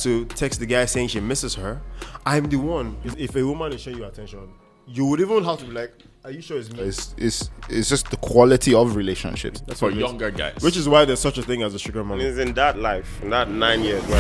to text the guy saying she misses her. I'm the one. If a woman is showing you attention, you would even have to be like, are you sure it's me? It's just the quality of relationships. That's for younger guys. Which is why there's such a thing as a sugar mommy. It's in that life, in that 9 years, right?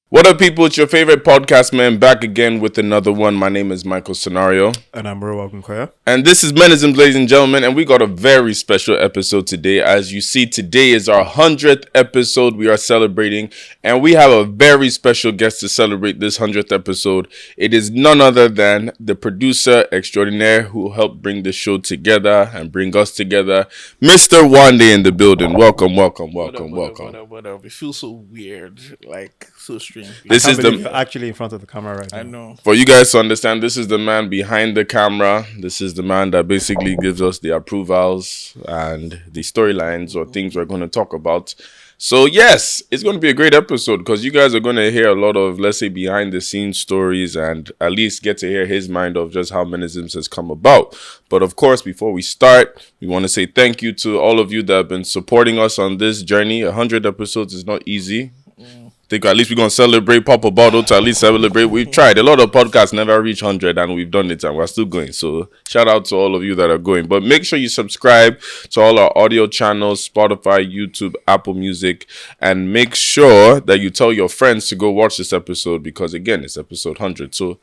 What up, people? It's your favorite podcast man back again with another one. My name is Michael Scenario. And I'm Bro Welcome Koya. And this is Menisms, ladies and gentlemen. And we got a very special episode today. As you see, today is our 100th episode we are celebrating. And we have a very special guest to celebrate this 100th episode. It is none other than the producer extraordinaire who helped bring the show together and bring us together, Mr. Wande in the building. Welcome. What up? It feels so weird, like so strange. This is You're actually in front of the camera right now. I know. For you guys to understand, this is the man behind the camera. This is the man that basically gives us the approvals and the storylines or things we're going to talk about. So yes, it's going to be a great episode because you guys are going to hear a lot of, let's say, behind the scenes stories and at least get to hear his mind of just how Menisms has come about. But of course, before we start, we want to say thank you to all of you that have been supporting us on this journey. 100 episodes is not easy. I think at least we're going to celebrate, pop a bottle to at least celebrate. We've tried. A lot of podcasts never reach 100 and we've done it and we're still going. So shout out to all of you that are going. But make sure you subscribe to all our audio channels, Spotify, YouTube, Apple Music. And make sure that you tell your friends to go watch this episode because, again, it's episode 100. So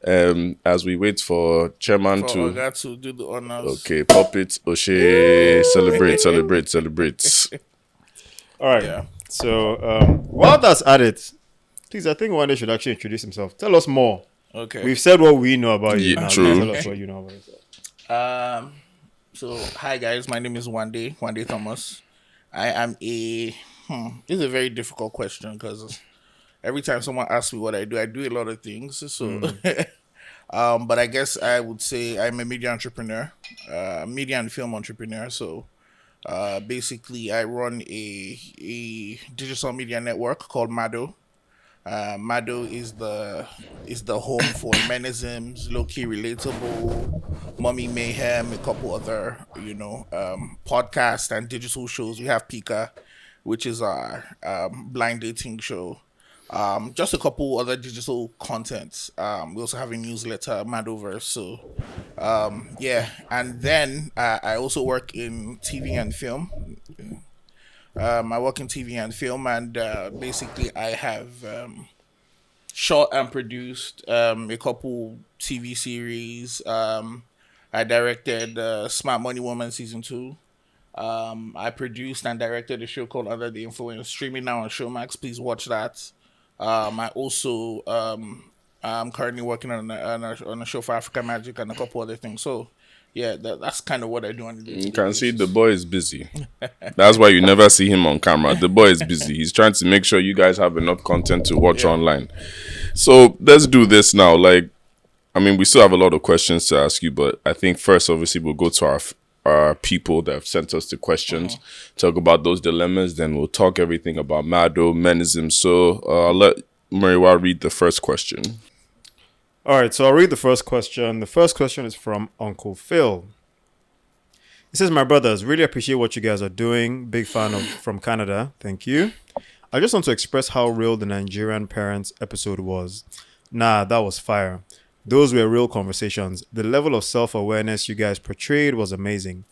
as we wait for Chairman to do the honors. Okay, pop it, Oshe, celebrate. All right. Yeah. So, while that's added, please, I think Wande should actually introduce himself. Tell us more. Okay. We've said what we know about you. Yeah, true. Tell us what you know about yourself. So, hi guys, my name is Wande Thomas. I am this is a very difficult question because every time someone asks me what I do a lot of things. So, but I guess I would say I'm a media entrepreneur, media and film entrepreneur. So, basically, I run a digital media network called Mado. Mado is the home for Menisms, Low Key Relatable, Mummy Mayhem, a couple other podcasts and digital shows. We have Pika, which is our blind dating show. Just a couple other digital contents. We also have a newsletter, Madoverse. So, and then I also work in TV and film. I work in TV and film, and basically I have shot and produced a couple TV series. I directed Smart Money Woman Season 2. I produced and directed a show called Under the Influence, streaming now on Showmax. Please watch that. I also I'm currently working on a show for Africa Magic and a couple other things. So yeah, that's kind of what I do on the day. You can see the boy is busy. That's why you never see him on camera. The boy is busy. He's trying to make sure you guys have enough content to watch online. So let's do this now. We still have a lot of questions to ask you, but I think first, obviously, we'll go to our people that have sent us the questions, talk about those dilemmas, then we'll talk everything about Mado, Menism. So I'll let Mariwa read the first question. All right, so I'll read the first question. The first question is from Uncle Phil. It says, my brothers, really appreciate what you guys are doing. Big fan from Canada. Thank you. I just want to express how real the Nigerian parents episode was. Nah, that was fire. Those were real conversations. The level of self-awareness you guys portrayed was amazing.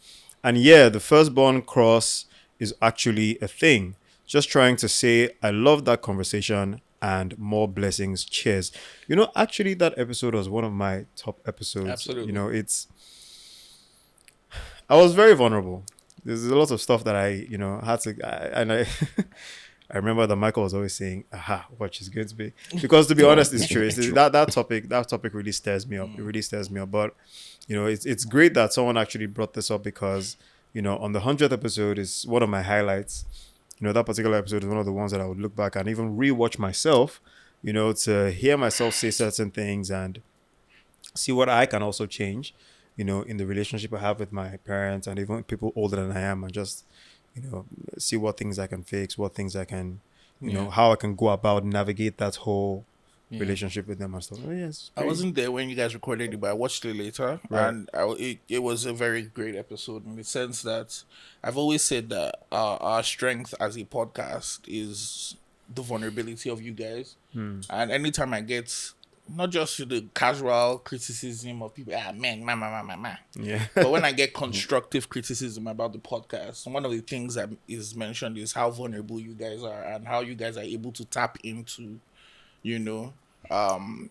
And yeah, the firstborn cross is actually a thing. Just trying to say I love that conversation and more blessings. Cheers. Actually, that episode was one of my top episodes. Absolutely. I was very vulnerable. There's a lot of stuff that I had to... I remember that Michael was always saying, aha, watch is going to be. Because to be honest, it's true. That topic really stirs me up. It really stirs me up. But, it's great that someone actually brought this up because, on the 100th episode is one of my highlights. That particular episode is one of the ones that I would look back and even rewatch myself, to hear myself say certain things and see what I can also change, in the relationship I have with my parents and even people older than I am and just... see what things I can fix, what things I can, how I can go about navigate that whole relationship with them and stuff. Oh, yes, I wasn't there when you guys recorded it, but I watched it later, Right. and it was a very great episode in the sense that I've always said that our strength as a podcast is the vulnerability of you guys, and anytime I get not just the casual criticism of people, man, man, Yeah. but when I get constructive criticism about the podcast, one of the things that is mentioned is how vulnerable you guys are and how you guys are able to tap into, you know, an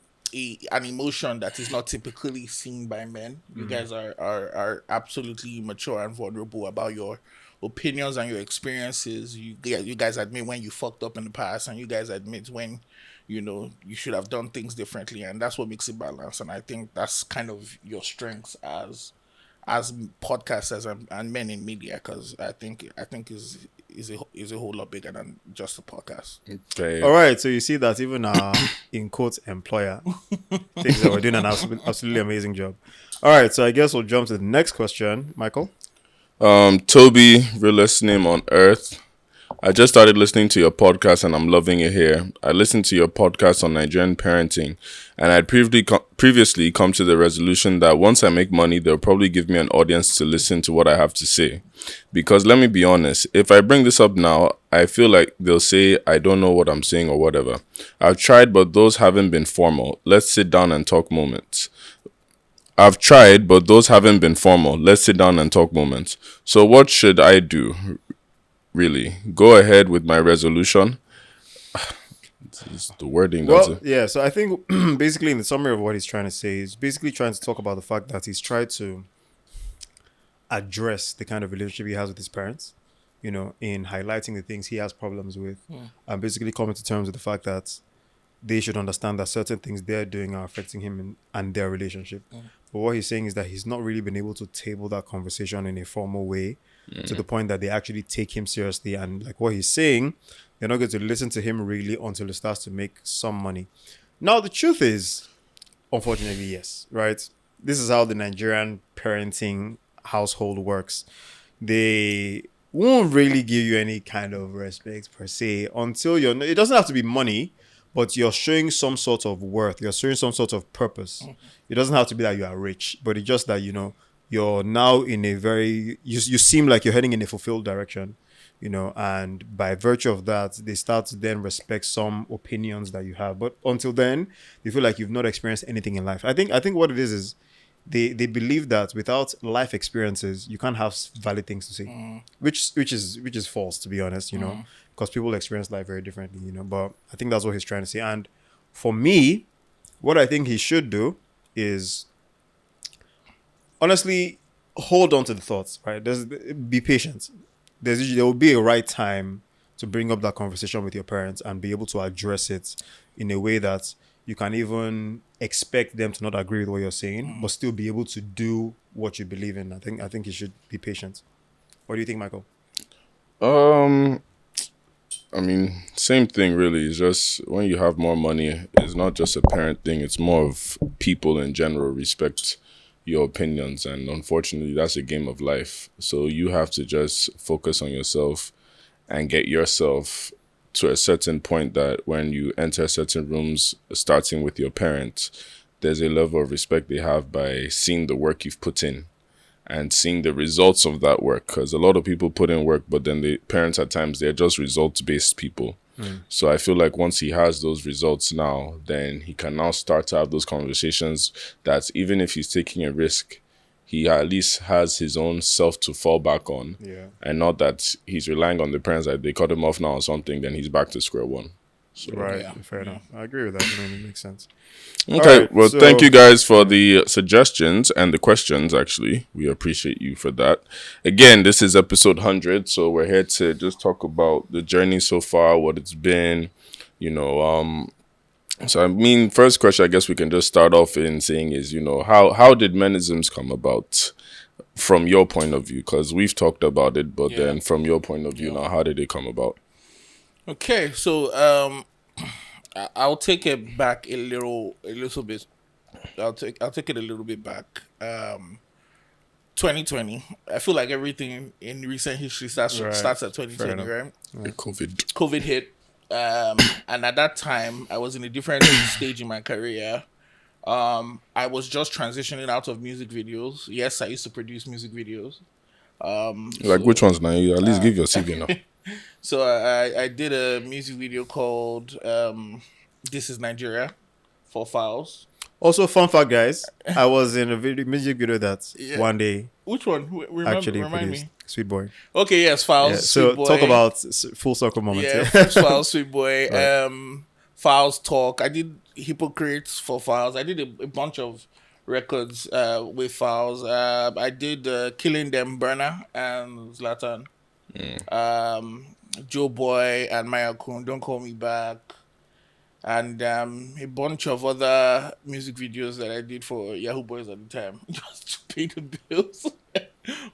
emotion that is not typically seen by men. You guys are absolutely mature and vulnerable about your opinions and your experiences. You guys admit when you fucked up in the past, and you guys admit when you should have done things differently, and that's what makes it balanced. And I think that's kind of your strengths as podcasters and men in media, because I think is a whole lot bigger than just a podcast. Okay. All right, so you see that even our in quotes employer thinks that we're doing an absolutely amazing job. All right, so I guess we'll jump to the next question, Michael. Toby, realest name on earth. I just started listening to your podcast and I'm loving it here. I listened to your podcast on Nigerian parenting, and I'd previously come to the resolution that once I make money, they'll probably give me an audience to listen to what I have to say. Because let me be honest, if I bring this up now, I feel like they'll say I don't know what I'm saying or whatever. I've tried, but those haven't been formal. Let's sit down and talk moments. I've tried, but those haven't been formal. Let's sit down and talk moments. So what should I do? Really? Go ahead with my resolution? This is the wording. Well, yeah, so I think basically in the summary of what he's trying to say, he's basically trying to talk about the fact that he's tried to address the kind of relationship he has with his parents, in highlighting the things he has problems with, and basically coming to terms with the fact that they should understand that certain things they're doing are affecting him and their relationship. But what he's saying is that he's not really been able to table that conversation in a formal way to the point that they actually take him seriously. And like what he's saying, they're not going to listen to him really until he starts to make some money. Now, the truth is, unfortunately, yes, right? This is how the Nigerian parenting household works. They won't really give you any kind of respect per se until it doesn't have to be money, but you're showing some sort of worth. You're showing some sort of purpose. It doesn't have to be that you are rich, but it's just that, you're now in a very, you seem like you're heading in a fulfilled direction, and by virtue of that, they start to then respect some opinions that you have. But until then, they feel like you've not experienced anything in life. I think what it is they believe that without life experiences, you can't have valid things to say, which is false, to be honest, because people experience life very differently, but I think that's what he's trying to say. And for me, what I think he should do is honestly hold on to the thoughts, right? Be patient. There will be a right time to bring up that conversation with your parents and be able to address it in a way that you can even expect them to not agree with what you're saying, but still be able to do what you believe in. I think you should be patient. What do you think, Michael? I mean, same thing really. It's just when you have more money, it's not just a parent thing. It's more of people in general respect your opinions, and unfortunately that's a game of life. So you have to just focus on yourself and get yourself to a certain point that when you enter certain rooms, starting with your parents, there's a level of respect they have by seeing the work you've put in and seeing the results of that work. Because a lot of people put in work, but then the parents at times, they're just results-based people. So I feel like once he has those results now, then he can now start to have those conversations that even if he's taking a risk, he at least has his own self to fall back on. Yeah. And not that he's relying on the parents that they cut him off now or something, then he's back to square one. So, Right, fair enough. I agree with that. It makes sense. Okay, Right, well, so- thank you guys for the suggestions and the questions, actually. We appreciate you for that. Again, this is episode 100, so we're here to just talk about the journey so far, what it's been, So, I mean, first question I guess we can just start off in saying is, how did Menisms come about from your point of view? Because we've talked about it, but then from your point of view now, how did it come about? Okay, so I'll take it back a little bit. I'll take it a little bit back. 2020. I feel like everything in recent history starts at 2020, right? COVID. COVID hit. And at that time, I was in a different stage in my career. I was just transitioning out of music videos. Yes, I used to produce music videos. Like which ones now? You at least give your CV now. So I did a music video called "This Is Nigeria" for Files. Also, fun fact, guys, I was in a music video that one day Which one? actually Remind produced. me. Sweet Boy. Okay, yes, Files. Yeah, Sweet so Boy. talk about full circle moment. Yeah, first Files, Sweet Boy. Right. Files Talk. I did Hypocrites for Files. I did a bunch of records with Files. I did Killing Them, Burner and Zlatan. Joe Boy and Maya Kun, Don't Call Me Back. And a bunch of other music videos that I did for Yahoo Boys at the time, just to pay the bills.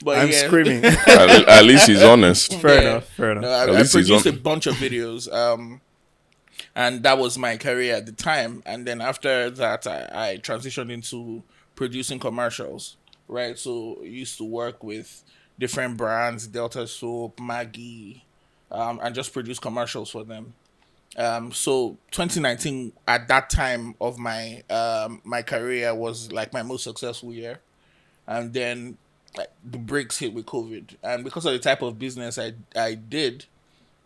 But I'm screaming. At least he's honest. Fair enough. No, I least he's produced a on- bunch of videos, and that was my career at the time. And then after that, I transitioned into producing commercials. Right, so I used to work with different brands, Delta Soap, Maggie, and just produce commercials for them. So 2019 at that time of my my career was like my most successful year, and then like, the breaks hit with COVID, and because of the type of business I did,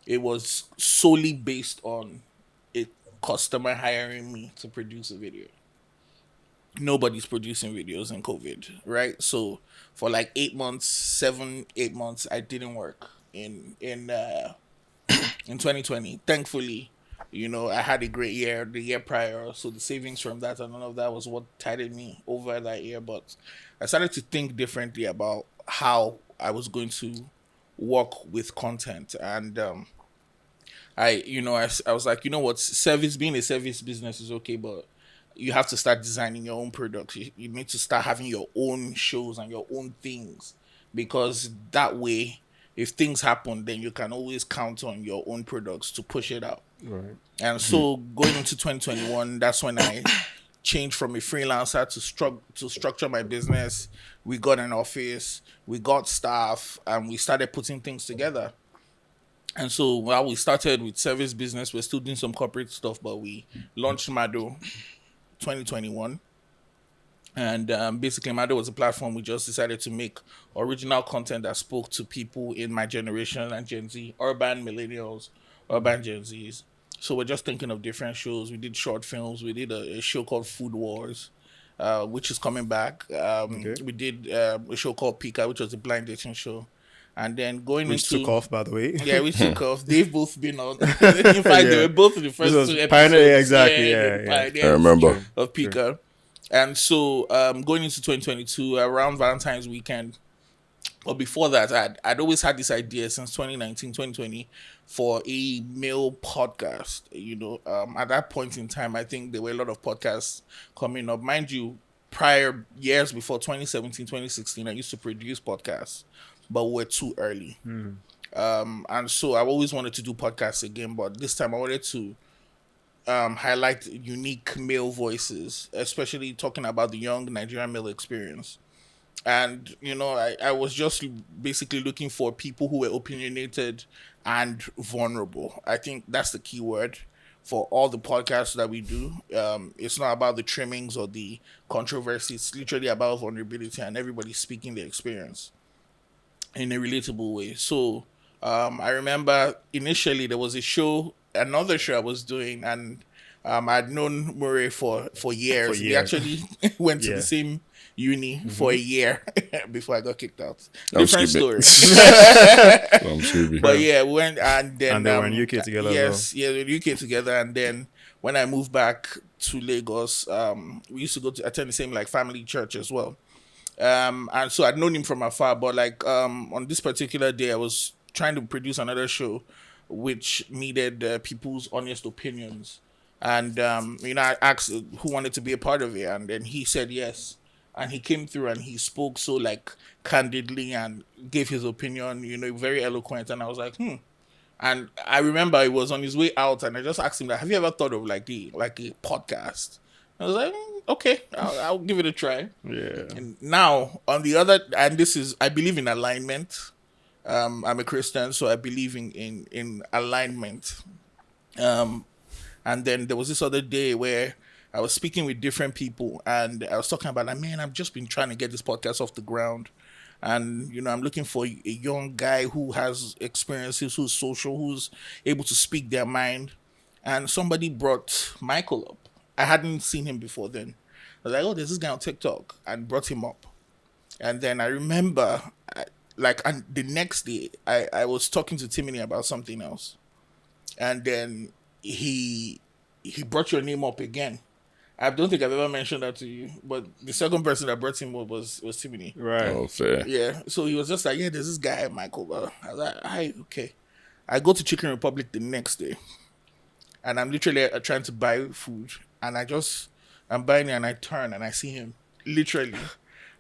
it was solely based on a customer hiring me to produce a video. Nobody's producing videos in COVID, right? So for like 8 months, 8 months, I didn't work in 2020. Thankfully, I had a great year the year prior, so the savings from that and all of that was what tided me over that year. But I started to think differently about how I was going to work with content, and I was like, what, being a service business is okay, but you have to start designing your own products. You need to start having your own shows and your own things, because that way, if things happen, then you can always count on your own products to push it out. Right. And so going into 2021, that's when I changed from a freelancer to structure my business. We got an office, we got staff, and we started putting things together. And so while we started with service business, we're still doing some corporate stuff, but we launched Mado 2021. And basically, Mado was a platform we just decided to make original content that spoke to people in my generation and Gen Z, urban millennials, urban Gen Zs. So we're just thinking of different shows. We did short films. We did a show called Food Wars, which is coming back. We did a show called Pika, which was a blind dating show. And then which took off, by the way. Yeah, we took off. They've both been on. In fact, they were both in the first two episodes. Pioneer, exactly. I remember. Of Pika. Sure. And so going into 2022, around Valentine's weekend, or before that, I'd always had this idea since 2019, 2020 for a male podcast. At that point in time, I think there were a lot of podcasts coming up. Mind you, prior years before 2017, 2016, I used to produce podcasts, but we're too early. And so I always wanted to do podcasts again, but this time I wanted to highlight unique male voices, especially talking about the young Nigerian male experience. And, I was just basically looking for people who were opinionated and vulnerable. I think that's the key word for all the podcasts that we do. It's not about the trimmings or the controversy. It's literally about vulnerability and everybody speaking their experience in a relatable way. So I remember initially there was another show I was doing, and I'd known Murray for years. We actually went to the same uni for a year before I got kicked out. Different story. But yeah, we went and then they were in UK together. Yes, we were in UK together, and then when I moved back to Lagos, we used to go to attend the same family church as well. And so I'd known him from afar, but on this particular day, I was trying to produce another show which needed people's honest opinions. And, I asked who wanted to be a part of it, and then he said yes. And he came through and he spoke so candidly and gave his opinion, very eloquent. And I was like, And I remember it was on his way out, and I just asked him, have you ever thought of a podcast? I was like, okay, I'll give it a try. Yeah. And now on the other, and I believe in alignment. I'm a Christian, so I believe in alignment. And then there was this other day where I was speaking with different people, and I was talking about, like, man, I've just been trying to get this podcast off the ground. And, I'm looking for a young guy who has experiences, who's social, who's able to speak their mind. And somebody brought Michael up. I hadn't seen him before then. I was like, oh, there's this guy on TikTok, and brought him up. And then I remember, and the next day, I was talking to Timony about something else. And then he brought your name up again. I don't think I've ever mentioned that to you, but the second person that brought him up was Timony. Right. Oh, fair. Yeah. So he was just like, yeah, there's this guy, Michael. I was like, hi, okay. I go to Chicken Republic the next day, and I'm literally trying to buy food, and I'm buying it, and I turn and I see him, literally.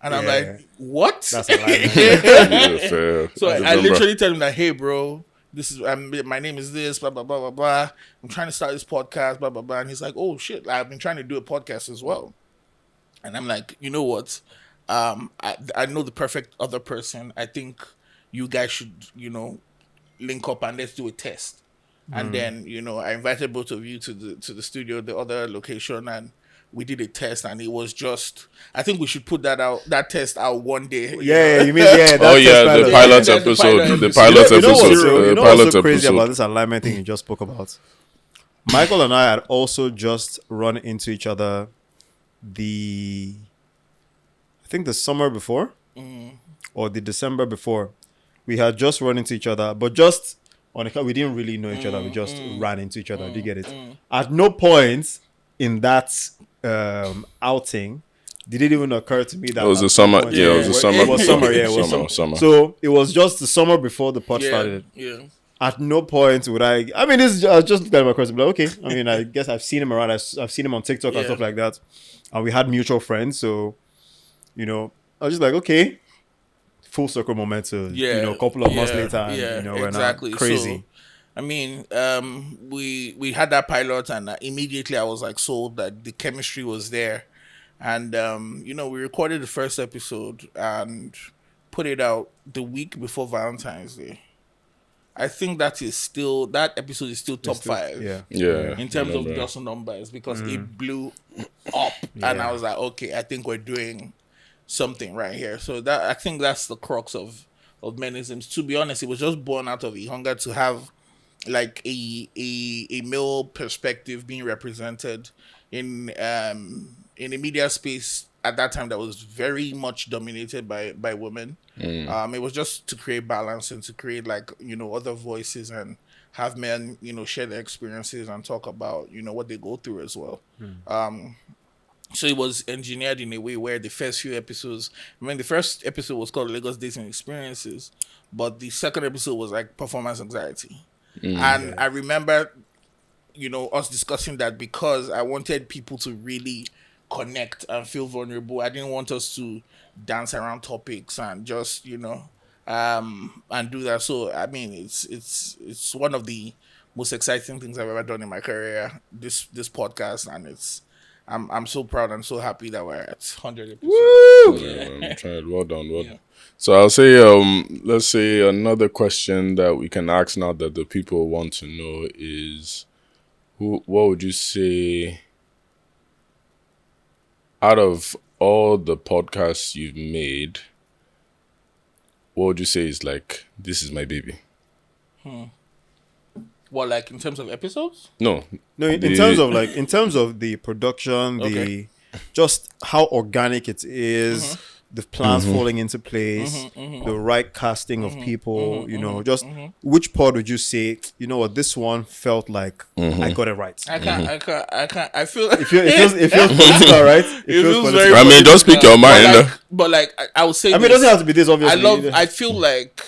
And I'm like, what? That's a lie. Yeah, fair. So I literally tell him that, hey, bro, this is my name is this, blah blah blah blah blah. I'm trying to start this podcast, blah blah blah. And he's like, oh shit, I've been trying to do a podcast as well. And I'm like, you know what? I know the perfect other person. I think you guys should, link up and let's do a test. And then, I invited both of you to the studio, the other location, and we did a test, and it was just, I think we should put that test out one day. Yeah, you mean, yeah. Oh yeah, the pilot Yeah, episode. The the pilot You know what's episode. so, The what's pilot so crazy episode. about this alignment thing you just spoke about? Michael and I had also just run into each other I think the summer before or the December before. We had just run into each other, but just on account we didn't really know each other. We just ran into each other. Do you get it? At no point in that outing did it even occur to me that It was at the some summer. point- Yeah, it was the summer. It was summer. Yeah, it was summer. summer. So it was just the summer before the pod Yeah, started. yeah. At no point would I mean, this I was just looking at my question, like, okay. I mean, I guess I've seen him around. I've seen him on TikTok and Yeah. stuff like that. And we had mutual friends, so I was just like, okay, full circle moment to a couple of months later, and we're not crazy. So, I mean, we had that pilot, and immediately I was like sold that the chemistry was there, and we recorded the first episode and put it out the week before Valentine's Day. I think that episode is still top 5. Yeah. Yeah. In terms of Remember. just numbers, because it blew up, and I was like, okay, I think we're doing something right here. So I think that's the crux of Menisms. To be honest, it was just born out of a hunger to have like a male perspective being represented in a media space at that time that was very much dominated by women. It was just to create balance and to create other voices and have men share their experiences and talk about what they go through as well. So it was engineered in a way where the first few episodes, the first episode was called Lagos Dating Experiences, but the second episode was like performance anxiety. And I remember, us discussing that because I wanted people to really connect and feel vulnerable. I didn't want us to dance around topics and just, and do that. So, I mean, it's one of the most exciting things I've ever done in my career, this podcast, and I'm so proud and so happy that we're at 100 episodes. Yeah, I'm trying. Well done. Well done. So I'll say, let's say another question that we can ask now that the people want to know is, what would you say, out of all the podcasts you've made, what would you say is like, this is my baby? What, like in terms of episodes? No, in terms of the production, Okay. just how organic it is, the plans falling into place, the right casting of people, just which part would you say, this one felt like I got it right? I can't. I feel. It feels political, right? It feels feels political. very I mean, just speak your mind. But I would say. I mean, it doesn't have to be this, obviously. I feel like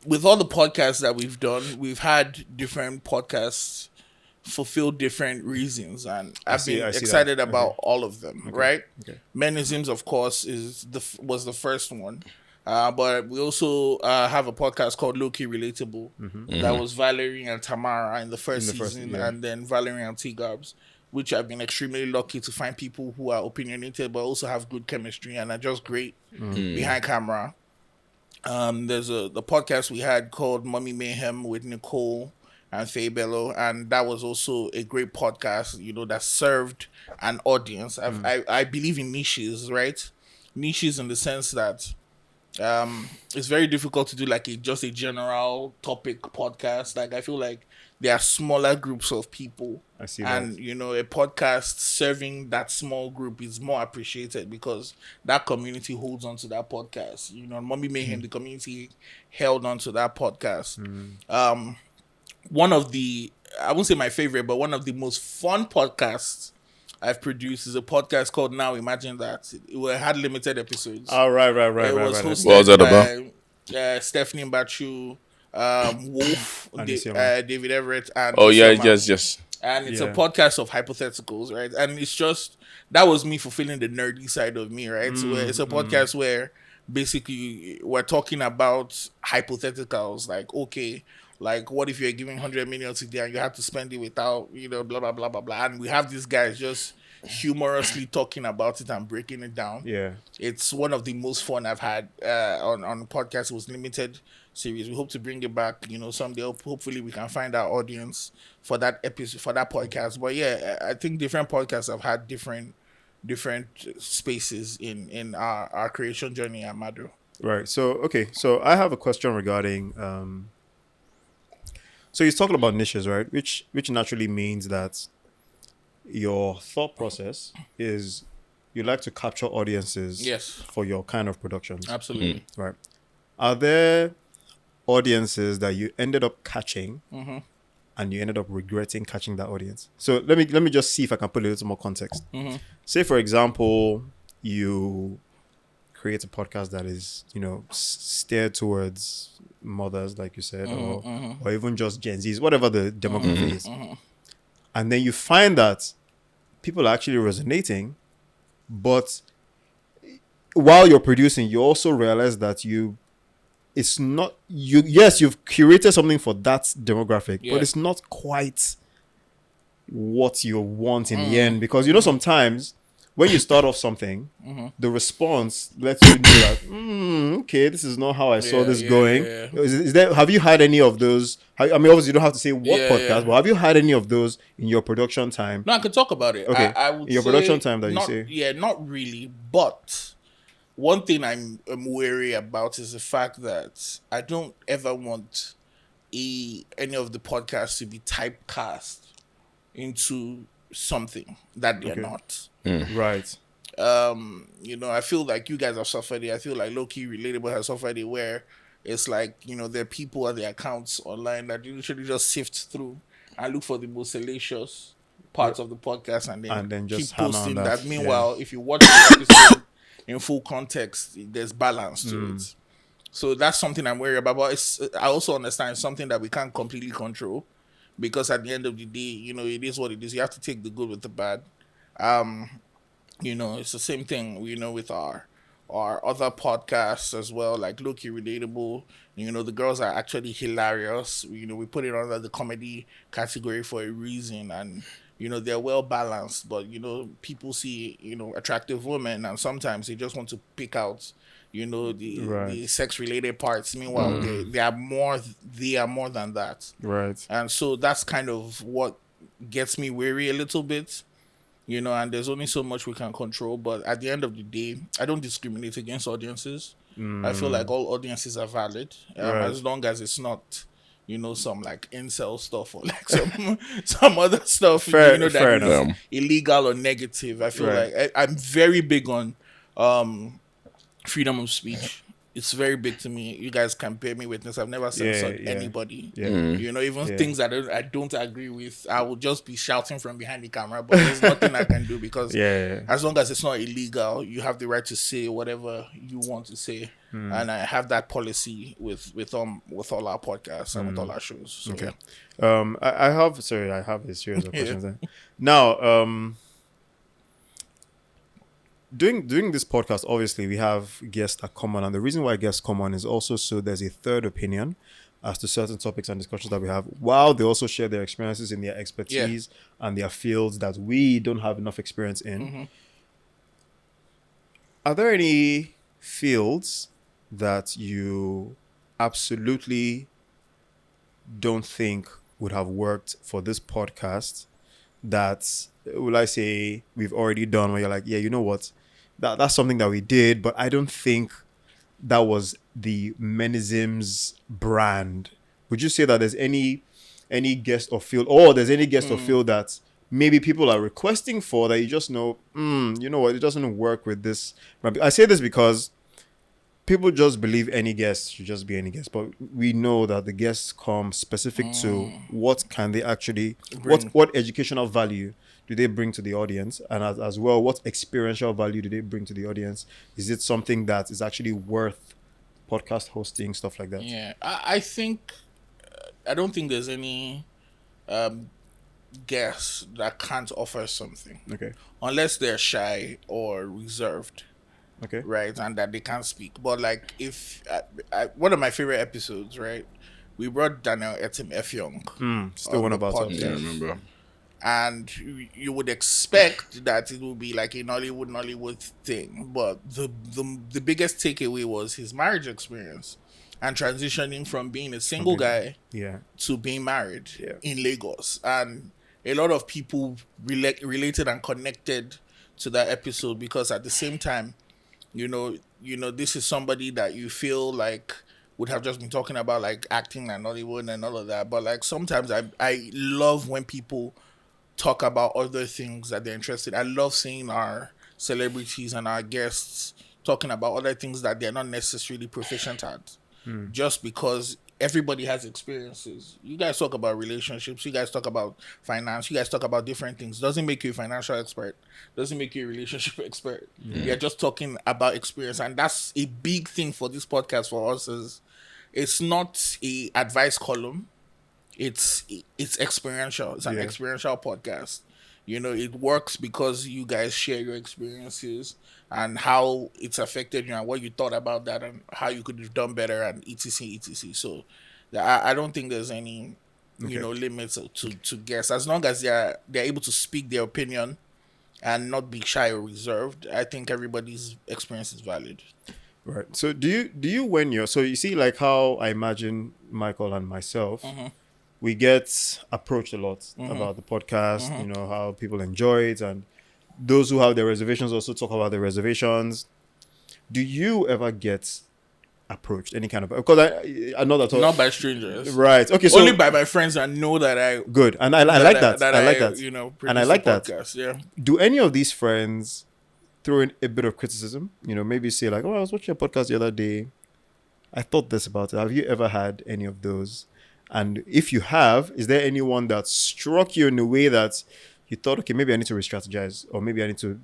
with all the podcasts that we've done, we've had different podcasts fulfill different reasons, and I've been excited about all of them. Right? Okay. Menisms, of course, was the first one. But we also have a podcast called Low Key Relatable that was Valerie and Tamara in the first season, and then Valerie and T-Garbs, which I've been extremely lucky to find people who are opinionated but also have good chemistry and are just great behind camera. There's the podcast we had called Mummy Mayhem with Nicole and Faye Bello, and that was also a great podcast, that served an audience. I believe in niches, right? Niches in the sense that it's very difficult to do like just a general topic podcast. Like I feel like there are smaller groups of people, I see and that. a podcast serving that small group is more appreciated because that community holds on to that podcast. Mommy Mayhem, the community held on to that podcast. One of the, I won't say my favorite, but one of the most fun podcasts I've produced is a podcast called Now Imagine That. It had limited episodes. Oh, right. It was Right. hosted What was that about? by Stephanie Mbachu, Wolf, And Isioma. David Everett, and Oh yeah, Isioma. yes. And it's a Yeah. podcast of hypotheticals, right? And it's just, that was me fulfilling the nerdy side of me, right? So it's a podcast where basically we're talking about hypotheticals, like, okay, like what if you're giving 100 million today and you have to spend it without, blah, blah, blah, blah, blah. And we have these guys just humorously talking about it and breaking it down. Yeah. It's one of the most fun I've had on the podcast. It was limited series. We hope to bring it back, someday. Hopefully we can find our audience for that episode, for that podcast. But yeah, I think different podcasts have had different spaces in our creation journey at Madu. Right. So, okay. So I have a question regarding, so he's talking about niches, right? Which naturally means that your thought process is you like to capture audiences Yes. for your kind of productions, Absolutely. right? Are there audiences that you ended up catching and you ended up regretting catching that audience? So let me just see if I can put a little more context. Say, for example, you create a podcast that is, steered towards mothers, like you said, or even just Gen Zs, whatever the demography is. And then you find that people are actually resonating, but while you're producing, you also realize that it's not you. Yes, you've curated something for that demographic, but it's not quite what you want in the end, because sometimes when you start off something, the response lets you know that okay, this is not how I saw this going. Is there? Have you had any of those? I mean, obviously you don't have to say what podcast, but have you had any of those in your production time? No, I could talk about it. Okay, I would in your say production time that you not, say. Yeah, not really. But one thing I'm wary about is the fact that I don't ever want any of the podcasts to be typecast into something that they're not. Right. I feel like you guys have suffered it. I feel like low-key relatable has suffered it, where it's like, there are people at the accounts online that you literally just sift through and look for the most salacious parts of the podcast and then just keep hammer on posting that. that. Meanwhile, if you watch the episode in full context, there's balance to it. So that's something I'm worried about. But I also understand it's something that we can't completely control, because at the end of the day, it is what it is. You have to take the good with the bad. It's the same thing, with our other podcasts as well, like Low-Key Relatable. The girls are actually hilarious. We put it under the comedy category for a reason, and they're well balanced. But people see attractive women, and sometimes they just want to pick out the sex related parts. Meanwhile, they are more than that. Right. And so that's kind of what gets me wary a little bit. And there's only so much we can control. But at the end of the day, I don't discriminate against audiences. I feel like all audiences are valid, as long as it's not, some like incel stuff or like some other stuff, fair that is enough. illegal or negative. I feel like I'm very big on freedom of speech. It's very big to me. You guys can bear me witness. I've never censored anybody. Even things that I don't agree with, I will just be shouting from behind the camera. But there's nothing I can do, because as long as it's not illegal, you have the right to say whatever you want to say. And I have that policy with all our podcasts and with all our shows. So, Okay. I have a series of questions then. Now, doing this podcast, obviously we have guests that come on, and the reason why guests come on is also so there's a third opinion as to certain topics and discussions that we have, while they also share their experiences in their expertise and their fields that we don't have enough experience in. Are there any fields that you absolutely don't think would have worked for this podcast that, will I say, we've already done, where you're like, yeah, you know what, that's something that we did, but I don't think that was the Menisms brand? Would you say that there's any guest or field, or there's any guest or field that maybe people are requesting for, that you just know, you know what, it doesn't work with this? I say this because people just believe any guest should just be any guest, but we know that the guests come specific to what can they actually, what educational value do they bring to the audience, and as well, what experiential value do they bring to the audience? Is it something that is actually worth podcast hosting, stuff like that? Yeah, I think, I don't think there's any guest that can't offer something. Okay. Unless they're shy or reserved. Okay. Right, and that they can't speak. But like, if one of my favorite episodes, right, we brought Daniel Etim Efyong. Still one about podcast. it. I remember. And you would expect that it would be like a Nollywood thing, but the biggest takeaway was his marriage experience and transitioning from being a single guy to being married in Lagos. And a lot of people related and connected to that episode, because at the same time, you know, this is somebody that you feel like would have just been talking about like acting and Nollywood and all of that. But like, sometimes I love when people talk about other things that they're interested in. I love seeing our celebrities and our guests talking about other things that they're not necessarily proficient at. Just because everybody has experiences. You guys talk about relationships, you guys talk about finance, you guys talk about different things. Doesn't make you a financial expert, doesn't make you a relationship expert. You're just talking about experience. And that's a big thing for this podcast for us. Is it's not a advice column, it's experiential. It's an experiential podcast. You know, it works because you guys share your experiences and how it's affected you and what you thought about that and how you could have done better and etc. So I don't think there's any limits to guests, as long as they're able to speak their opinion and not be shy or reserved. I think everybody's experience is valid. Right. So do you when you're, so you see, like how I imagine Michael and myself, we get approached a lot about the podcast, you know, how people enjoy it, and those who have their reservations also talk about their reservations. Do you ever get approached any kind of, because I know that not by strangers, right? Okay, so only by my friends that know that I good, and I like that. I like that. You know, and I like that. Podcast, yeah. Do any of these friends throw in a bit of criticism? You know, maybe say like, "Oh, I was watching a podcast the other day. I thought this about it." Have you ever had any of those? And if you have, is there anyone that struck you in a way that you thought, okay, maybe I need to re-strategize, or maybe I need to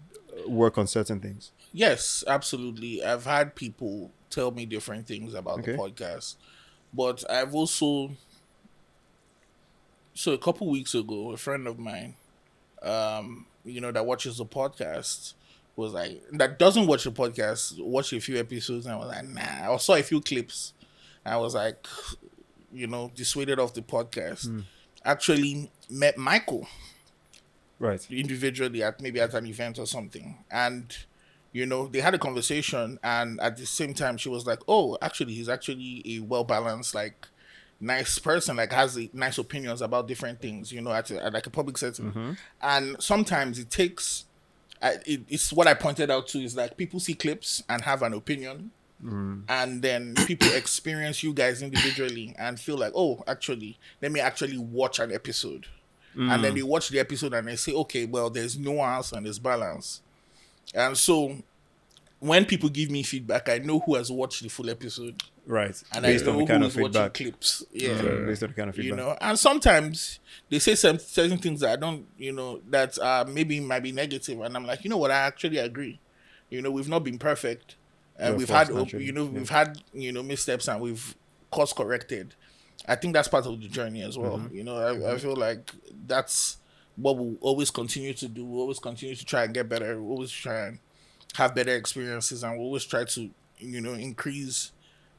work on certain things? Yes, absolutely. I've had people tell me different things about the podcast, but I've also, so a couple weeks ago, a friend of mine, that watches the podcast was like, that doesn't watch the podcast, watched a few episodes, and I was like, nah. I saw a few clips, and I was like, dissuaded off the podcast. Actually met Michael right individually at an event or something, and they had a conversation, and at the same time she was like, oh, actually he's actually a well-balanced, like, nice person, like has nice opinions about different things, at like a public setting. And sometimes it takes it's what I pointed out to, is like people see clips and have an opinion, and then people experience you guys individually and feel like, oh, actually, let me actually watch an episode. And then they watch the episode and they say, okay, well, there's nuance and there's balance. And so when people give me feedback, I know who has watched the full episode. Right. And based I know on the kind who of is watching feedback. clips. Yeah. Based on the kind of feedback. And sometimes they say certain things that I don't, that maybe might be negative. And I'm like, you know what, I actually agree. We've not been perfect. And we've had, we've had, missteps, and we've course corrected. I think that's part of the journey as well. I feel like that's what we'll always continue to do. We'll always continue to try and get better. We'll always try and have better experiences, and we'll always try to, increase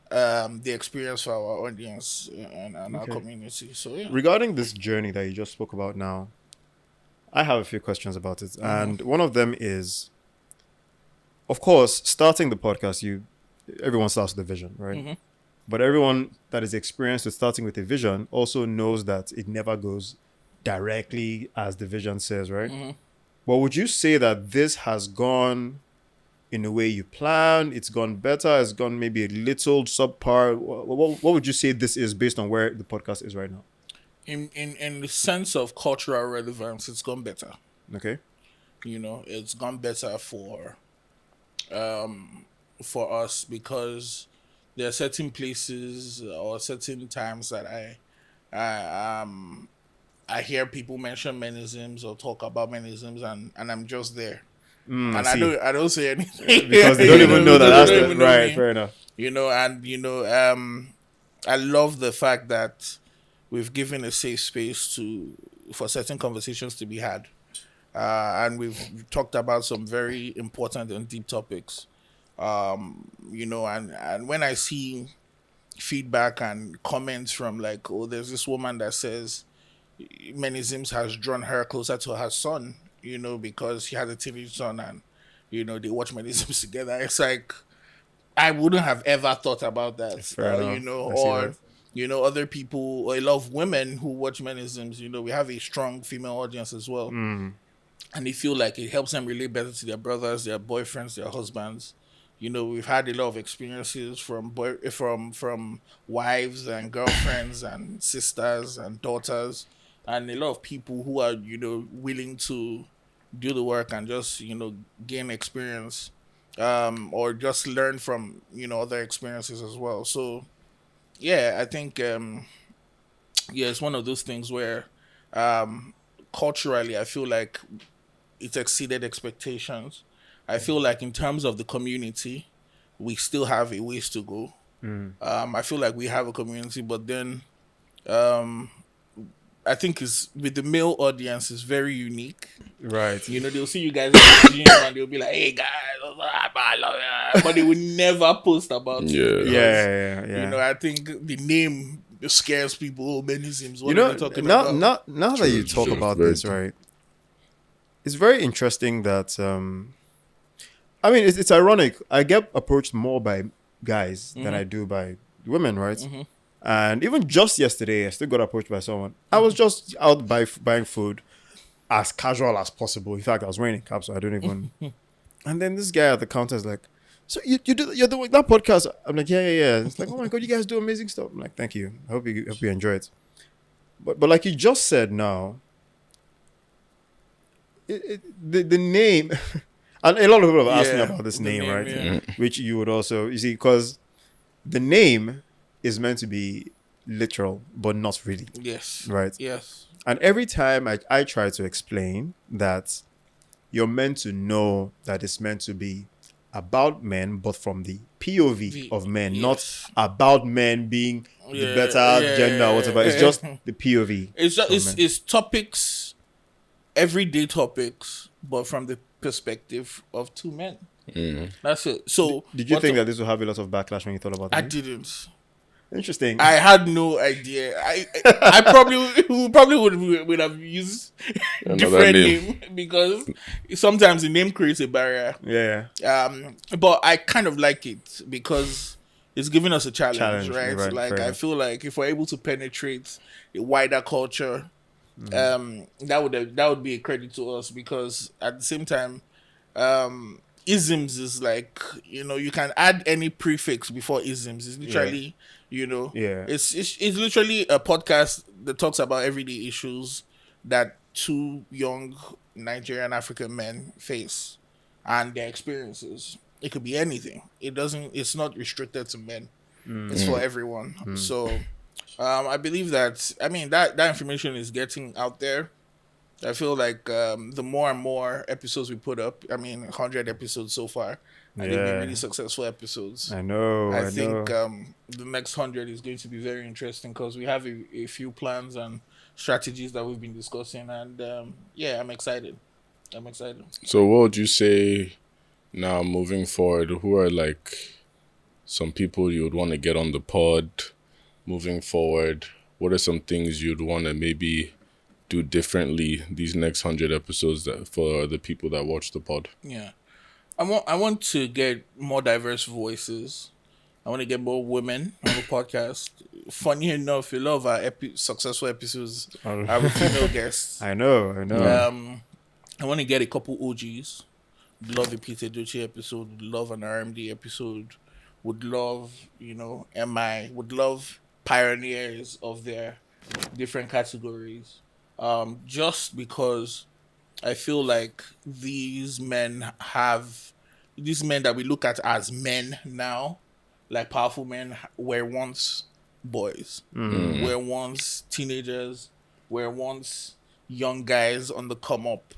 the experience for our audience and our community. So yeah. Regarding this journey that you just spoke about now, I have a few questions about it. And one of them is, of course, starting the podcast, everyone starts with a vision, right? But everyone that is experienced with starting with a vision also knows that it never goes directly as the vision says, right? But would you say that this has gone in the way you planned? It's gone better? It's gone maybe a little subpar? What would you say this is based on where the podcast is right now? In the sense of cultural relevance, it's gone better. Okay. It's gone better for us because there are certain places or certain times that I hear people mention menisms or talk about menisms, and I'm just there, and I don't say anything because they don't even know that. That's They don't even know right. me. Fair enough. I love the fact that we've given a safe space for certain conversations to be had, and we've talked about some very important and deep topics. And when I see feedback and comments from like, oh, there's this woman that says Menisms has drawn her closer to her son, because she has a teenage son and, they watch Menisms together. It's like, I wouldn't have ever thought about that, other people, or a lot of women who watch Menisms, we have a strong female audience as well. And they feel like it helps them relate better to their brothers, their boyfriends, their husbands. We've had a lot of experiences from wives and girlfriends and sisters and daughters, and a lot of people who are, willing to do the work and just, gain experience, or just learn from, other experiences as well. So, yeah, I think, it's one of those things where, culturally, I feel like it's exceeded expectations. I feel like in terms of the community, we still have a ways to go. I feel like we have a community, but then I think with the male audience is very unique. Right. They'll see you guys at the gym and they'll be like, hey guys, I love you. But they will never post about it. Yeah. I think the name scares people. Menisms. What are they talking about? Now that you talk about this, right? It's very interesting that it's ironic. I get approached more by guys than I do by women, right? And even just yesterday, I still got approached by someone. I was just out buying food as casual as possible. In fact, I was wearing a cap, so I don't even. And then this guy at the counter is like, "So you're doing that podcast?" I'm like, "Yeah." It's like, "Oh my god, you guys do amazing stuff." I'm like, "Thank you. I hope you enjoy it." But like you just said now, the name. And a lot of people have asked me about this name, right? Yeah. Which you would also, you see, because the name is meant to be literal, but not really. Yes. Right? Yes. And every time I try to explain that you're meant to know that it's meant to be about men, but from the POV of men, not about men being the better gender or whatever. It's just the POV. It's topics, everyday topics, but from the perspective of two men. That's it. So did you think that this would have a lot of backlash when you thought about it? I didn't. Interesting. I had no idea. I probably would have used different name because sometimes the name creates a barrier. Yeah. But I kind of like it because it's giving us a challenge, right? Like I feel like if we're able to penetrate a wider culture, that would be a credit to us because at the same time, isms is like, you can add any prefix before isms. It's literally, it's literally a podcast that talks about everyday issues that two young Nigerian African men face and their experiences. It could be anything. It's not restricted to men. It's for everyone. So I believe that that information is getting out there. I feel like the more and more episodes we put up, 100 episodes so far, and they've been really successful episodes. I know. I think the next 100 is going to be very interesting because we have a few plans and strategies that we've been discussing, and I'm excited. So what would you say now moving forward? Who are like some people you would want to get on the pod moving forward? What are some things you'd want to maybe do differently these next 100 episodes for the people that watch the pod? Yeah, I want to get more diverse voices I want to get more women on the podcast. Funny enough, a lot of our successful episodes are with female guests. I know. I want to get a couple OGs. Would love a Peter Ducci episode. Would love an RMD episode. Would love, MI. Would love pioneers of their different categories. Just because I feel like these men that we look at as men now, like powerful men, were once boys, were once teenagers, were once young guys on the come up.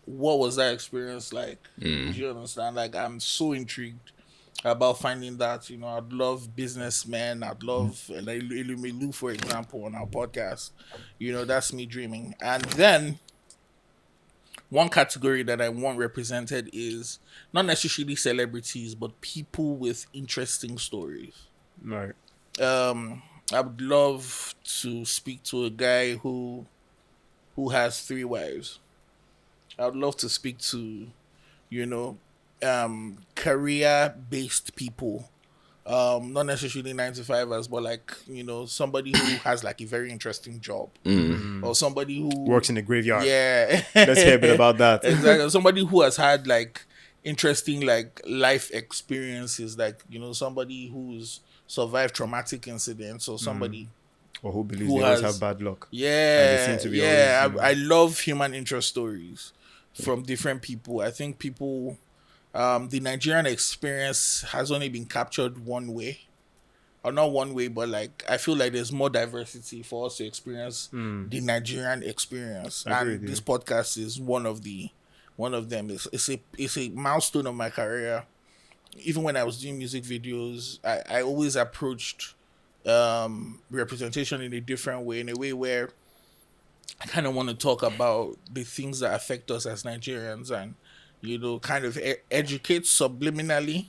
What was that experience like? Do you understand? Like, I'm so intrigued about finding that. I'd love businessmen. I'd love like Lou, for example, on our podcast. That's me dreaming. And then one category that I want represented is not necessarily celebrities, but people with interesting stories. Right. I would love to speak to a guy who has 3 wives. I would love to speak to, career-based people. Not necessarily 9-to-5ers, but like, somebody who has like a very interesting job. Or somebody who Works in the graveyard. Yeah. Let's hear a bit about that. Exactly. Somebody who has had like interesting like life experiences, like, somebody who's survived traumatic incidents, or somebody Or who believes who they always has- have bad luck. yeah, seem to be yeah. always, I love human interest stories from different people. I think people, the Nigerian experience has only been captured one way, or not one way, but like I feel like there's more diversity for us to experience the Nigerian experience, I agree and with this you. podcast is one of them. It's a milestone of my career. Even when I was doing music videos, I always approached representation in a different way, in a way where I kind of want to talk about the things that affect us as Nigerians, and kind of educate subliminally.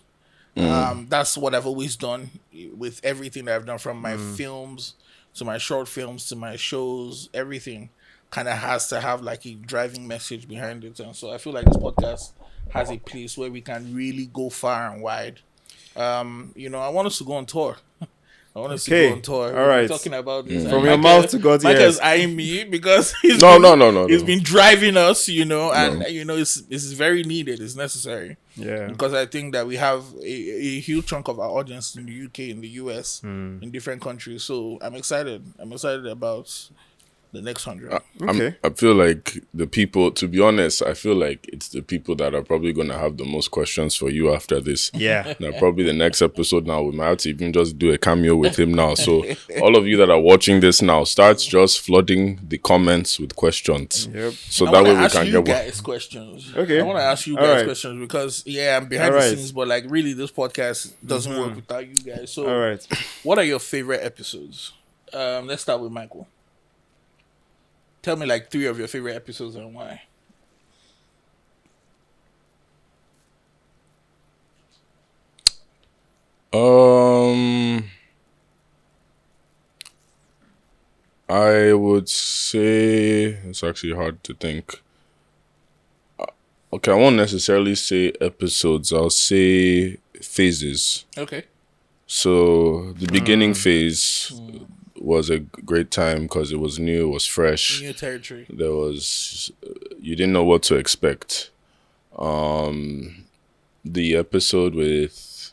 That's what I've always done with everything that I've done, from my films to my short films to my shows. Everything kind of has to have like a driving message behind it, and so I feel like this podcast has a place where we can really go far and wide. I want us to go on tour. I want us to Okay. go on tour. All right. We're talking about this. From And your mouth to God's Michael's ears. eyeing me because he's No. been driving us, and it's very needed. It's necessary. Yeah. Because I think that we have a huge chunk of our audience in the UK, in the US, in different countries. So I'm excited. I'm excited about the next 100. Okay. I feel like the people, to be honest, I feel like it's the people that are probably going to have the most questions for you after this. Yeah. Now, probably the next episode now, we might have to even just do a cameo with him now. So, all of you that are watching this now, start just flooding the comments with questions. Yep. So I that want way to we ask can you get one. guys questions. Okay. I want to ask you All guys right. questions because I'm behind All the right. scenes, but like really, this podcast doesn't work without you guys. So, All right. what are your favorite episodes? Let's start with Michael. Tell me like 3 of your favorite episodes and why. I would say it's actually hard to think. Okay, I won't necessarily say episodes. I'll say phases. Okay. So the beginning phase was a great time because it was new, it was fresh. New territory. There was you didn't know what to expect. The episode with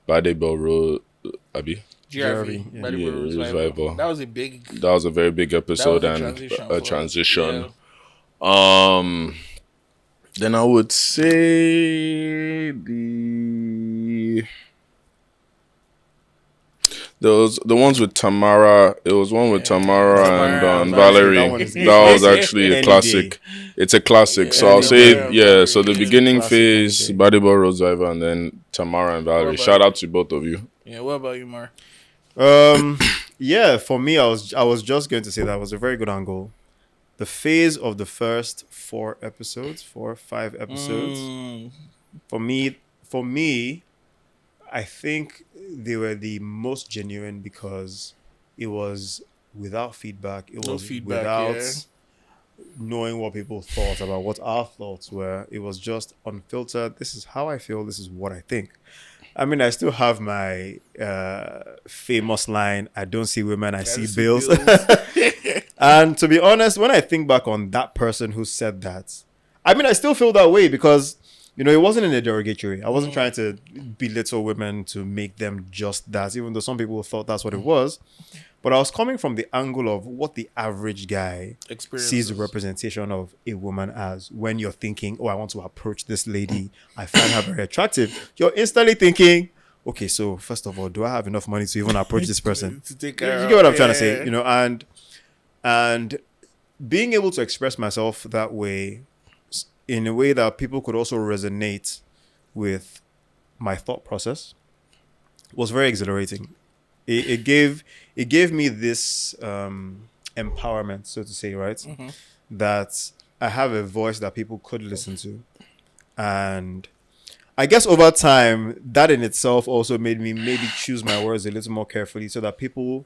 Bade Belro, Abi, GRV. Yeah. Body Yeah, Roll Revival. That was a big. that was a very big episode That was a and transition a for us. transition. Yeah. Then I would say the ones with Tamara. It was one with Tamara and Tamara Valerie. and Valerie. That one is That was actually Any a day. classic. It's a classic. So Yeah, I'll say Valerie. So the Yeah, beginning classic phase, any day. Badibor Rose Driver, and then Tamara and Valerie. about Shout out to both of you. Yeah. What about you, Mar? Yeah, for me, I was just going to say that was a very good angle. The phase of the first 5 episodes. For me, I think they were the most genuine because it was without feedback. It No was feedback, without yeah. knowing what people thought about what our thoughts were. It was just unfiltered. This is how I feel. This is what I think. I mean, I still have my famous line, I don't see women, I see bills. bills. And to be honest, when I think back on that person who said that, I mean, I still feel that way because, it wasn't in a derogatory. I wasn't trying to belittle women to make them just that, even though some people thought that's what it was. But I was coming from the angle of what the average guy sees the representation of a woman as. When you're thinking, oh, I want to approach this lady, I find her very attractive, you're instantly thinking, okay, so first of all, do I have enough money to even approach this person? To take You care get what I'm of, trying to say, and being able to express myself that way, in a way that people could also resonate with my thought process, was very exhilarating. It gave me this empowerment, so to say, right? Mm-hmm. That I have a voice that people could listen to, and I guess over time, that in itself also made me maybe choose my words a little more carefully, so that people,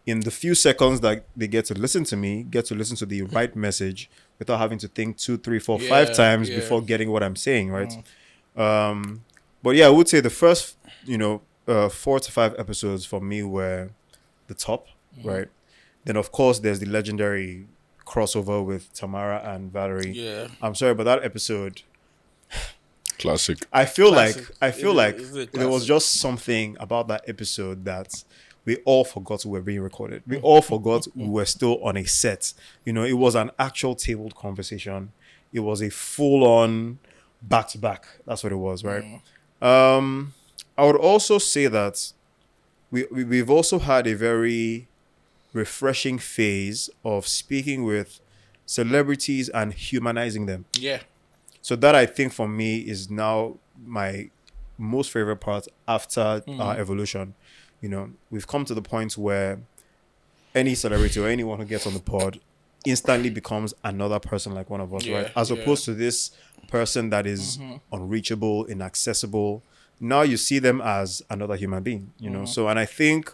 in the few seconds that they get to listen to me, get to listen to the right message without having to think 2, 3, 4, 5 times before getting what I'm saying, right? But yeah, I would say the first, 4 to 5 episodes for me were the top, right? Then of course there's the legendary crossover with Tamara and Valerie. Yeah. I'm sorry, but that episode, Classic. I feel Classic. like Is it there was classic? just something about that episode that we all forgot we were being recorded. We all forgot we were still on a set. It was an actual tabled conversation. It was a full-on back-to-back. That's what it was, right? I would also say that we've also had a very refreshing phase of speaking with celebrities and humanizing them. Yeah. So that, I think, for me, is now my most favorite part after our evolution. We've come to the point where any celebrity or anyone who gets on the pod instantly becomes another person like one of us, right? As opposed to this person that is unreachable, inaccessible. Now you see them as another human being, So, and I think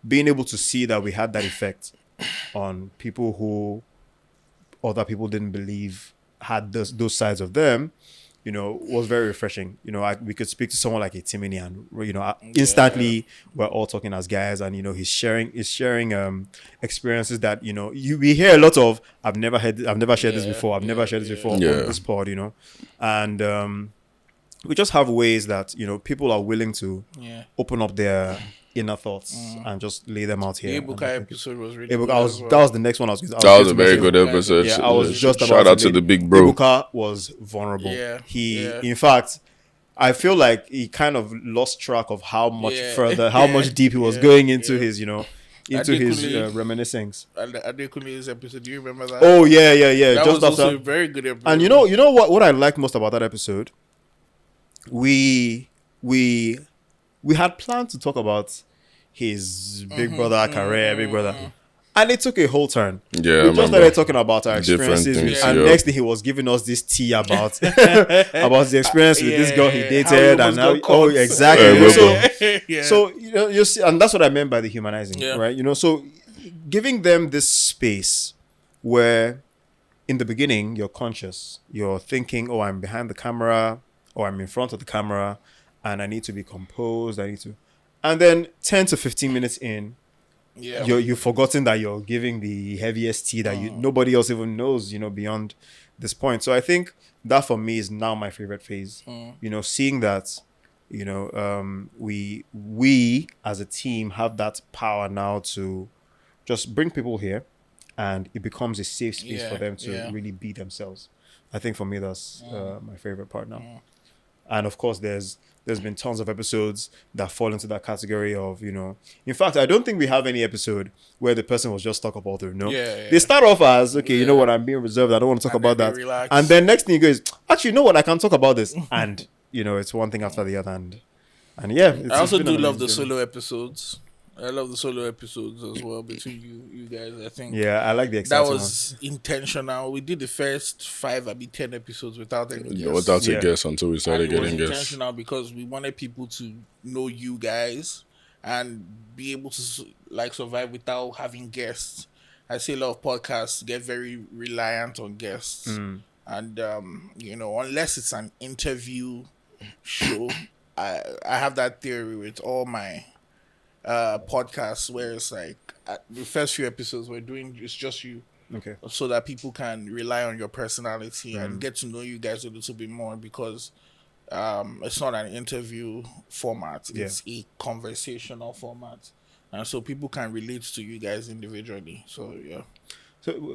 being able to see that we had that effect on people who other people didn't believe had those sides of them, was very refreshing. We could speak to someone like a Timini and, instantly we're all talking as guys, and, he's sharing experiences that, we hear a lot of, I've never shared this before. I've never shared this before on this pod, and, we just have ways that, people are willing to open up their inner thoughts and just lay them out here. The Ebuka episode was really Ebuka, good. that was the next one I was That was a very good episode. Yeah, I was just about Shout out to the big bro. Ebuka was vulnerable. Yeah, In fact, I feel like he kind of lost track of how much further, how much deep he was going into his, into his reminiscings. Adekune's episode, do you remember that? Oh yeah. That Just was also after, a very good episode. and you know what I like most about that episode? We had planned to talk about his Big Brother career, Big Brother. And it took a whole turn. Yeah, We just started talking about our experiences. things, And yeah. next thing, he was giving us this tea about about the experience with this girl he how dated. he And almost how, got caught. exactly. Yeah, So, you see, and that's what I meant by the humanizing, right? So giving them this space where in the beginning, you're conscious. You're thinking, oh, I'm behind the camera, or I'm in front of the camera, and I need to be composed. And then 10 to 15 minutes in, you've forgotten that you're giving the heaviest tea that nobody else even knows, beyond this point. So I think that for me is now my favorite phase. Seeing that, we as a team have that power now to just bring people here, and it becomes a safe space for them to really be themselves. I think for me that's my favorite part now. And of course, there's been tons of episodes that fall into that category of, in fact, I don't think we have any episode where the person was just talk about it, They start off as, okay, you know what, I'm being reserved, I don't want to talk about that. Relax. And then next thing you go is, actually, you know what, I can talk about this. And, it's one thing after the other. And yeah. I also do love the solo. solo episodes. I love the solo episodes as well between you guys. I think Yeah, I like the that exciting was intentional. We did the first 5, 10 episodes without any guests. Without Yeah. a guess until we started And it was getting guests. intentional because we wanted people to know you guys and be able to survive without having guests. I see a lot of podcasts get very reliant on guests, and unless it's an interview show, I have that theory with all my podcasts where it's like the first few episodes we're doing it's just you, Okay. so that people can rely on your personality and get to know you guys a little bit more, because it's not an interview format, it's a conversational format, and so people can relate to you guys individually. So yeah.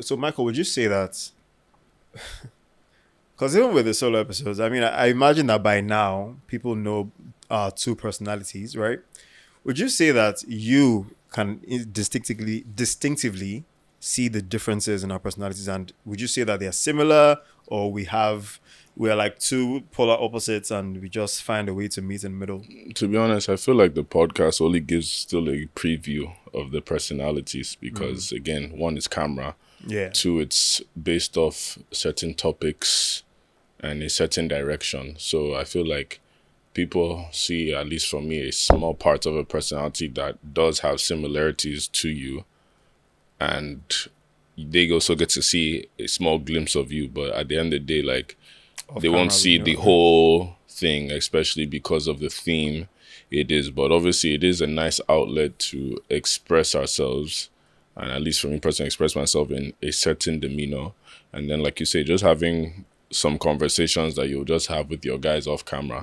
So Michael, would you say that? Because even with the solo episodes, I mean, I imagine that by now people know our two personalities, right? Would you say that you can distinctively see the differences in our personalities, and would you say that they are similar, or we are like two polar opposites, and we just find a way to meet in the middle? To be honest, I feel like the podcast only gives still a preview of the personalities because, again, one is camera. Yeah. Two, it's based off certain topics and a certain direction. So I feel like people see, at least for me, a small part of a personality that does have similarities to you. And they also get to see a small glimpse of you. But at the end of the day, like, they won't see the whole thing, especially because of the theme it is. But obviously, it is a nice outlet to express ourselves. And at least for me personally, express myself in a certain demeanor. And then, like you say, just having some conversations that you'll just have with your guys off camera,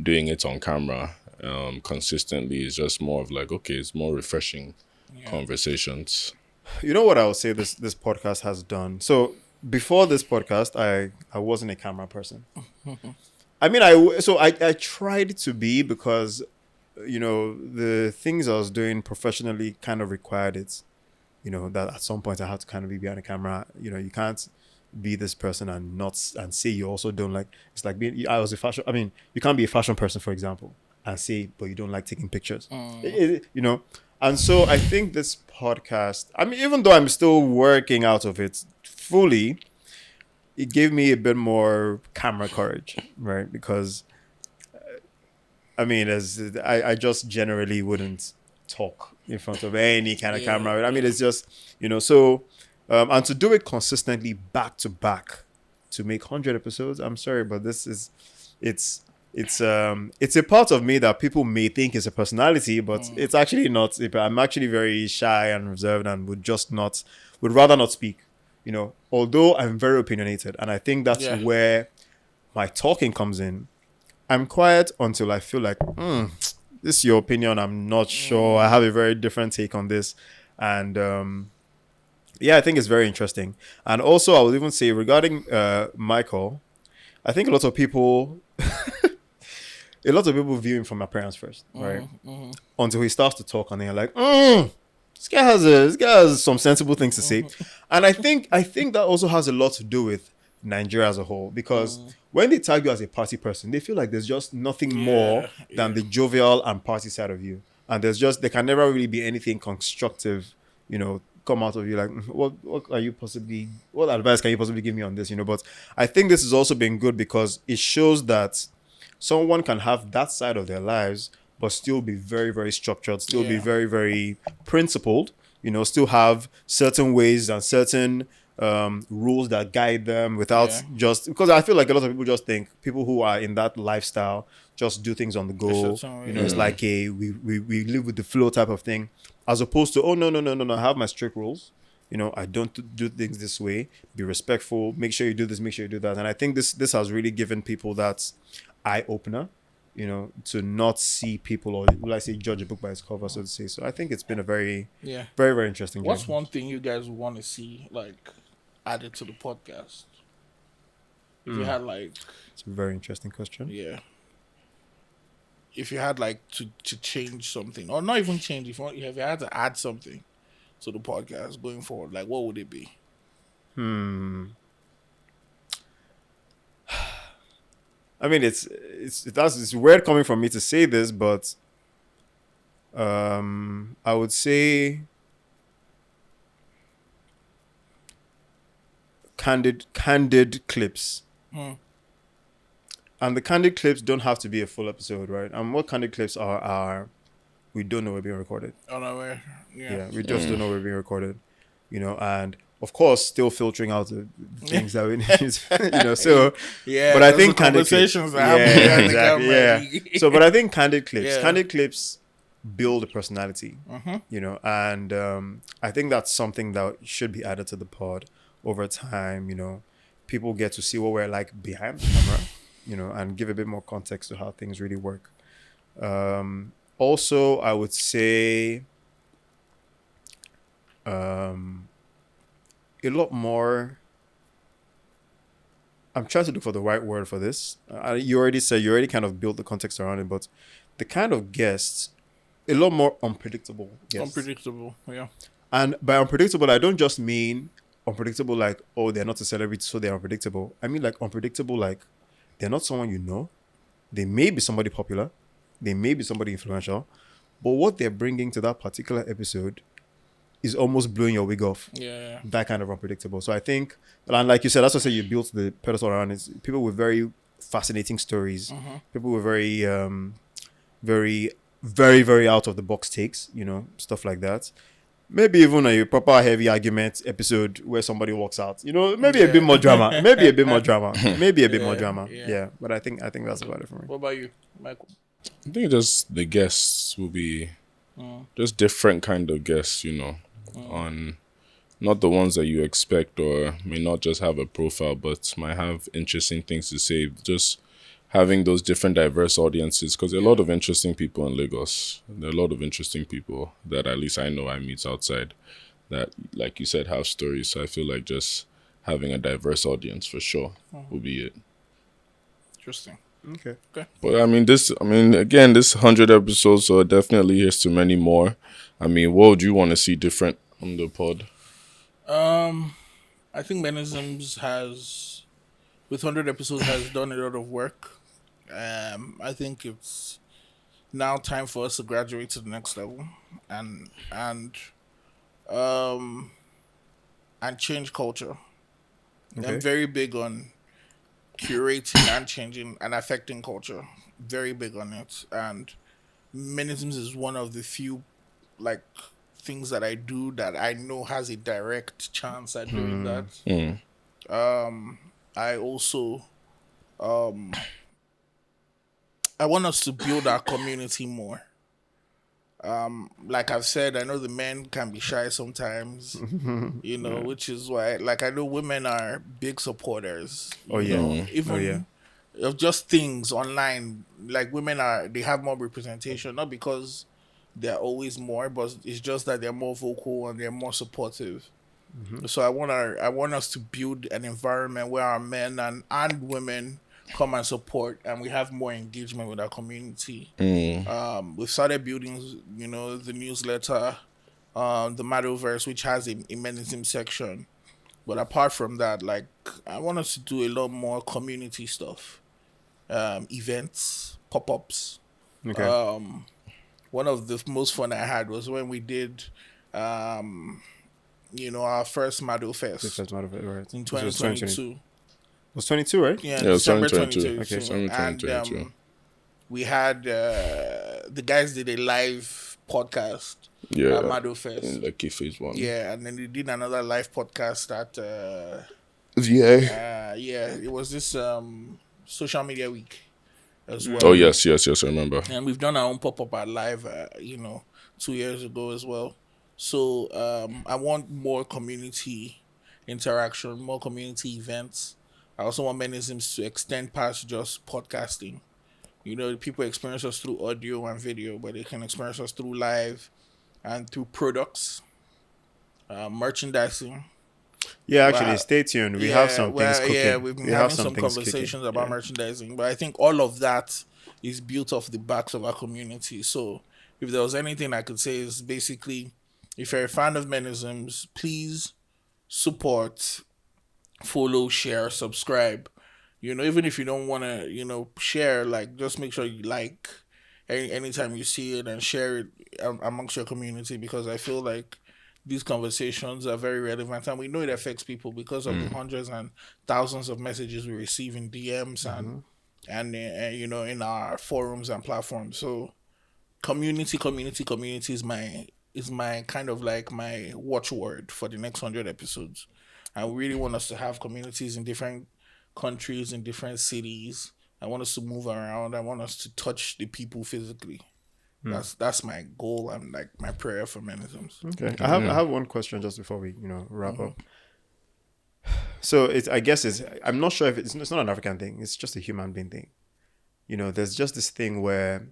doing it on camera consistently is just more of like, okay, it's more refreshing conversations. You know what I would say this podcast has done? So before this podcast, I wasn't a camera person. I mean, I tried to be, because, you know, the things I was doing professionally kind of required it. You know, that at some point I had to kind of be behind the camera. You know, you can't be this person and say you also don't like. It's like I was a fashion. I mean, you can't be a fashion person, for example, and say, but you don't like taking pictures. You know, and so I think this podcast, I mean, even though I'm still working out of it fully, it gave me a bit more camera courage, right? Because, I mean, I just generally wouldn't talk in front of any kind of camera. I mean, it's just, you know, so, and to do it consistently back to back to make 100 episodes, I'm sorry, but it's a part of me that people may think is a personality, but it's actually not. I'm actually very shy and reserved and would rather not speak, you know, although I'm very opinionated. And I think that's where my talking comes in. I'm quiet until I feel like, this is your opinion. I'm not sure. I have a very different take on this. And I think it's very interesting. And also, I would even say regarding Michael, I think a lot of people view him from appearance first, right? Until he starts to talk, and they're like, this guy has some sensible things to say. And I think that also has a lot to do with Nigeria as a whole, because when they tag you as a party person, they feel like there's just nothing more than the jovial and party side of you, and there can never really be anything constructive, you know, come out of you. Like, what advice can you possibly give me on this, you know? But I think this has also been good because it shows that someone can have that side of their lives but still be very, very structured, still be very, very principled, you know, still have certain ways and certain rules that guide them without just, because I feel like a lot of people just think people who are in that lifestyle just do things on the go. You know, it's like we live with the flow type of thing, as opposed to, no, I have my strict rules. You know, I don't do things this way. Be respectful. Make sure you do this. Make sure you do that. And I think this has really given people that eye opener, you know, to not see people, or will I say judge a book by its cover, so to say. So I think it's been a very, very, very interesting What's journey. one thing you guys want to see like added to the podcast? If you had like, it's a very interesting question. Yeah. If you had like to change something, or not even change, if you had to add something to the podcast going forward, like what would it be? I mean, it's weird coming from me to say this, but I would say candid clips. And the candid clips don't have to be a full episode, right? And what candid clips are we don't know we're being recorded. Unaware. Yeah, we just don't know we're being recorded, you know. And of course, still filtering out the things that we need, So, Yeah, but I those think are candid clips, conversations that happen behind the camera. yeah. So, but I think Yeah. candid clips build a personality, and I think that's something that should be added to the pod over time. People get to see what we're like behind the camera, and give a bit more context to how things really work. Also, I would say a lot more. I'm trying to look for the right word for this. You already kind of built the context around it, but the kind of guests, a lot more unpredictable guests. Unpredictable, yeah. And by unpredictable, I don't just mean unpredictable like, oh, they're not a celebrity, so they're unpredictable. I mean like unpredictable like they're not someone you know. They may be somebody popular. They may be somebody influential. But what they're bringing to that particular episode is almost blowing your wig off. Yeah. That kind of unpredictable. So I think, and like you said, that's what you built the pedestal around. Is people with very fascinating stories. People with very, very, very, very out of the box takes. Stuff like that. Maybe even a proper heavy argument episode where somebody walks out. Maybe a bit more drama. Maybe a bit more drama. Yeah. But I think that's about it for me. What about you, Michael? I think just the guests will be just different kind of guests, on not the ones that you expect or may not just have a profile, but might have interesting things to say. Just having those different diverse audiences, because there are a lot of interesting people in Lagos. There are a lot of interesting people that at least I know I meet outside that, like you said, have stories. So I feel like just having a diverse audience for sure will be it. Interesting. Okay. But this 100 episodes, so definitely here's to many more. What would you want to see different on the pod? I think Menisms has, with 100 episodes, has done a lot of work. I think it's now time for us to graduate to the next level and change culture. Okay. I'm very big on curating and changing and affecting culture. Very big on it. And Menisms is one of the few things that I do that I know has a direct chance at doing that. I also I want us to build our community more. Like I've said, I know the men can be shy sometimes, which is why, I know women are big supporters. Even of just things online. Like women they have more representation, not because they're always more, but it's just that they're more vocal and they're more supportive. So I want us to build an environment where our men and women come and support, and we have more engagement with our community. We've started building, the newsletter, the Metaverse, which has a Menism section. But apart from that, I want us to do a lot more community stuff, events, pop-ups. Okay. One of the most fun I had was when we did, our first Mado Fest Right. in 2022. It was 22, right? Yeah, Yeah, it was December 2022. 22. Okay. December And 2022. we had the guys did a live podcast Yeah. at Mado Fest. In Lucky Phase 1. Yeah, and then they did another live podcast at VA. it was this social media week as well. Oh, yes, I remember. And we've done our own pop-up at live 2 years ago as well. So I want more community interaction, more community events. I also want Menisms to extend past just podcasting. People experience us through audio and video, but they can experience us through live and through products, merchandising. Yeah, actually, stay tuned. We have some things cooking. Yeah, we've been having some conversations about merchandising, but I think all of that is built off the backs of our community. So if there was anything I could say is basically, if you're a fan of Menisms, please support, follow, share, subscribe. Even if you don't want to, share, just make sure you anytime you see it and share it amongst your community, because I feel like these conversations are very relevant, and we know it affects people because of the hundreds and thousands of messages we receive in DMs and in our forums and platforms. So community is is my kind of like my watchword for the next 100 episodes. I really want us to have communities in different countries, in different cities. I want us to move around. I want us to touch the people physically. That's my goal and like my prayer for Menisms. Okay, I have one question just before we wrap up. So I'm not sure if it's not an African thing. It's just a human being thing. There's just this thing where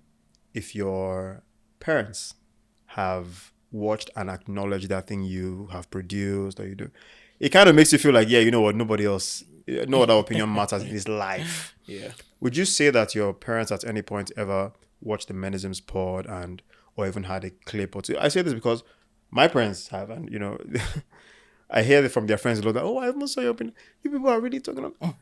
if your parents have watched and acknowledged that thing you have produced or you do, it kind of makes you feel like, yeah, you know what, nobody else, no other opinion matters in this life. Yeah. Would you say that your parents at any point ever watched the Menisms pod or even had a clip or two? I say this because my parents have, and I hear it from their friends a lot that, oh, I haven't saw your opinion. You people are really talking about.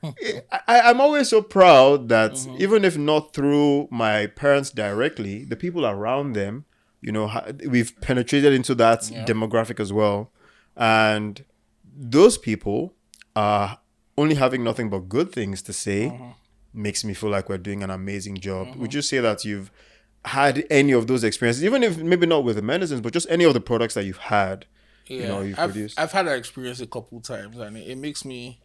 I'm always so proud that even if not through my parents directly, the people around them, we've penetrated into that demographic as well. And those people are only having nothing but good things to say. Makes me feel like we're doing an amazing job. Would you say that you've had any of those experiences, even if maybe not with the Menisms, but just any of the products that you've had? You've produced. I've had that experience a couple times, and it makes me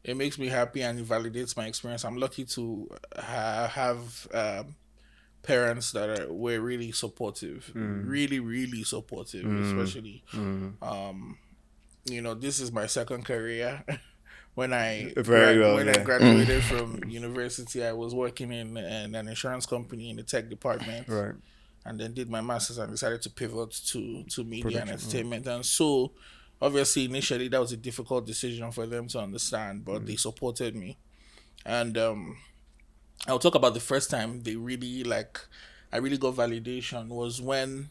happy and it validates my experience. I'm lucky to have parents that were really supportive, really, really supportive, especially. This is my second career. When I graduated from university, I was working in an insurance company in the tech department. Right. And then did my master's and decided to pivot to media and entertainment. And so, obviously, initially, that was a difficult decision for them to understand, but they supported me. And I'll talk about the first time I really got validation was when,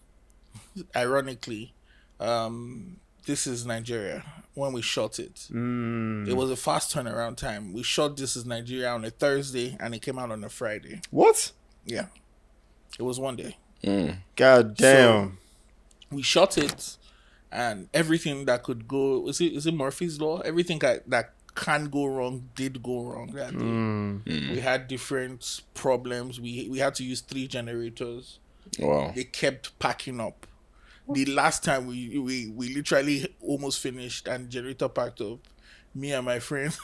ironically, This Is Nigeria, when we shot it. It was a fast turnaround time. We shot This Is Nigeria on a Thursday, and it came out on a Friday. What? Yeah. It was one day. God damn. So we shot it, and everything that could go, is it Murphy's Law? Everything that can go wrong did go wrong that day. We had different problems. We had to use 3 generators. Wow. They kept packing up. The last time we literally almost finished and the generator packed up, me and my friends,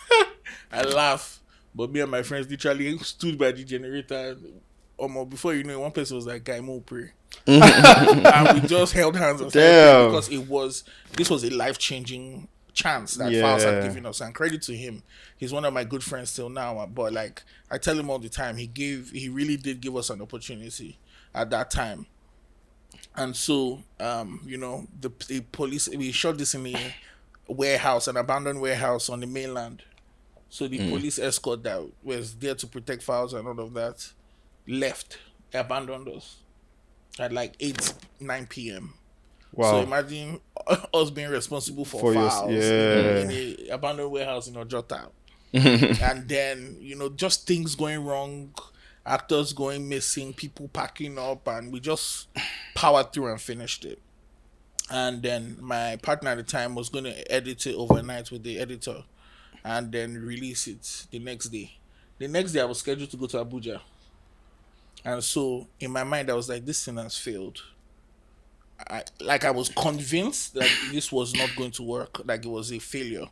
I laugh, but me and my friends literally stood by the generator. Before you know it, one person was like, "Guy, more pray," and we just held hands and started praying because this was a life-changing chance that Files had given us, and credit to him. He's one of my good friends till now. But like I tell him all the time, he really did give us an opportunity at that time. And so, the police, we shot this in a warehouse, an abandoned warehouse on the mainland. So the police escort that was there to protect Files and all of that left, abandoned us at like 9 p.m. Wow. So imagine us being responsible for Files in a abandoned warehouse in Ojota. And then, just things going wrong, actors going missing, people packing up, and we just powered through and finished it. And then my partner at the time was going to edit it overnight with the editor and then release it the next day. The next day I was scheduled to go to Abuja. And so in my mind I was like, this thing has failed. I was convinced that this was not going to work, like it was a failure.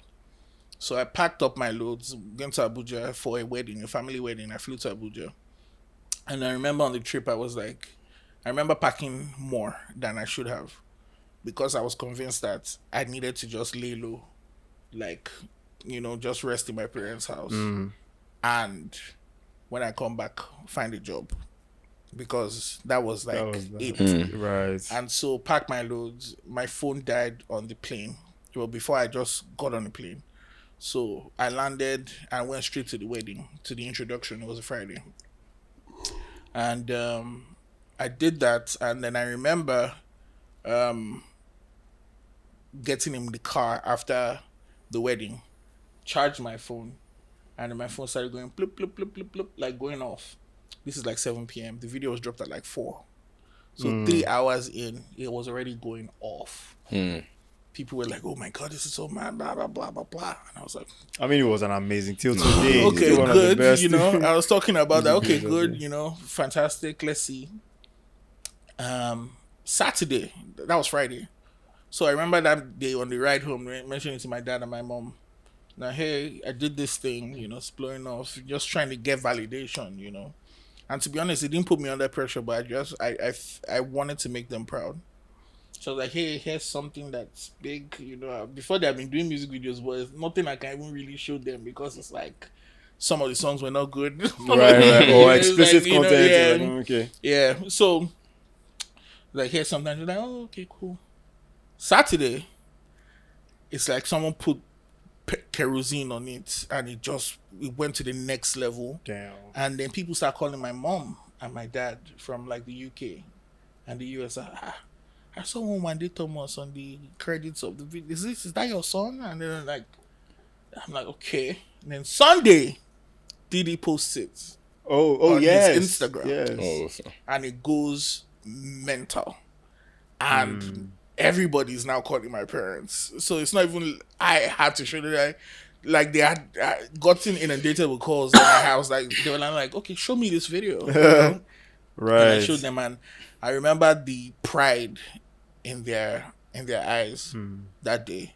So I packed up my loads, went to Abuja for a wedding, a family wedding. I flew to Abuja. And I remember on the trip, I remember packing more than I should have because I was convinced that I needed to just lay low, just rest in my parents' house. And when I come back, find a job because that was it. Right. And so packed my loads. My phone died on the plane. Well, before I just got on the plane. So I landed and went straight to the wedding, to the introduction. It was a Friday. And I did that, and then I remember getting in the car after the wedding, charged my phone, and then my phone started going bloop, bloop, bloop, bloop, bloop, like going off. This is like 7 p.m. The video was dropped at like 4. So 3 hours in, it was already going off. People were like, oh my God, this is so mad, blah, blah, blah, blah, blah. And I was like... I mean, it was an amazing till today. Okay, good. I was talking about that. Okay, good, fantastic. Let's see. Saturday, that was Friday. So I remember that day on the ride home, mentioning to my dad and my mom, now, hey, I did this thing, exploring off, just trying to get validation. And to be honest, it didn't put me under pressure, but I wanted to make them proud. So I was like, hey, here's something that's big, Before they have been doing music videos, but it's nothing I can even really show them because it's like some of the songs were not good. Right. Or explicit like, content. yeah. Okay. Yeah. So, like, here's something. Like, oh, okay, cool. Saturday, it's like someone put kerosene on it and it went to the next level. Damn. And then people start calling my mom and my dad from like the UK and the US. I saw Wande Thomas on the credits of the video. Is that your son? And then I'm like, okay. And then Sunday, Diddy posts it. On his Instagram. Yes. And it goes mental. And everybody's now calling my parents. So it's not even I had to show them. Like they had gotten inundated with calls in my house. Like they were like, okay, show me this video. Right. And I showed them, and I remember the pride in their eyes that day,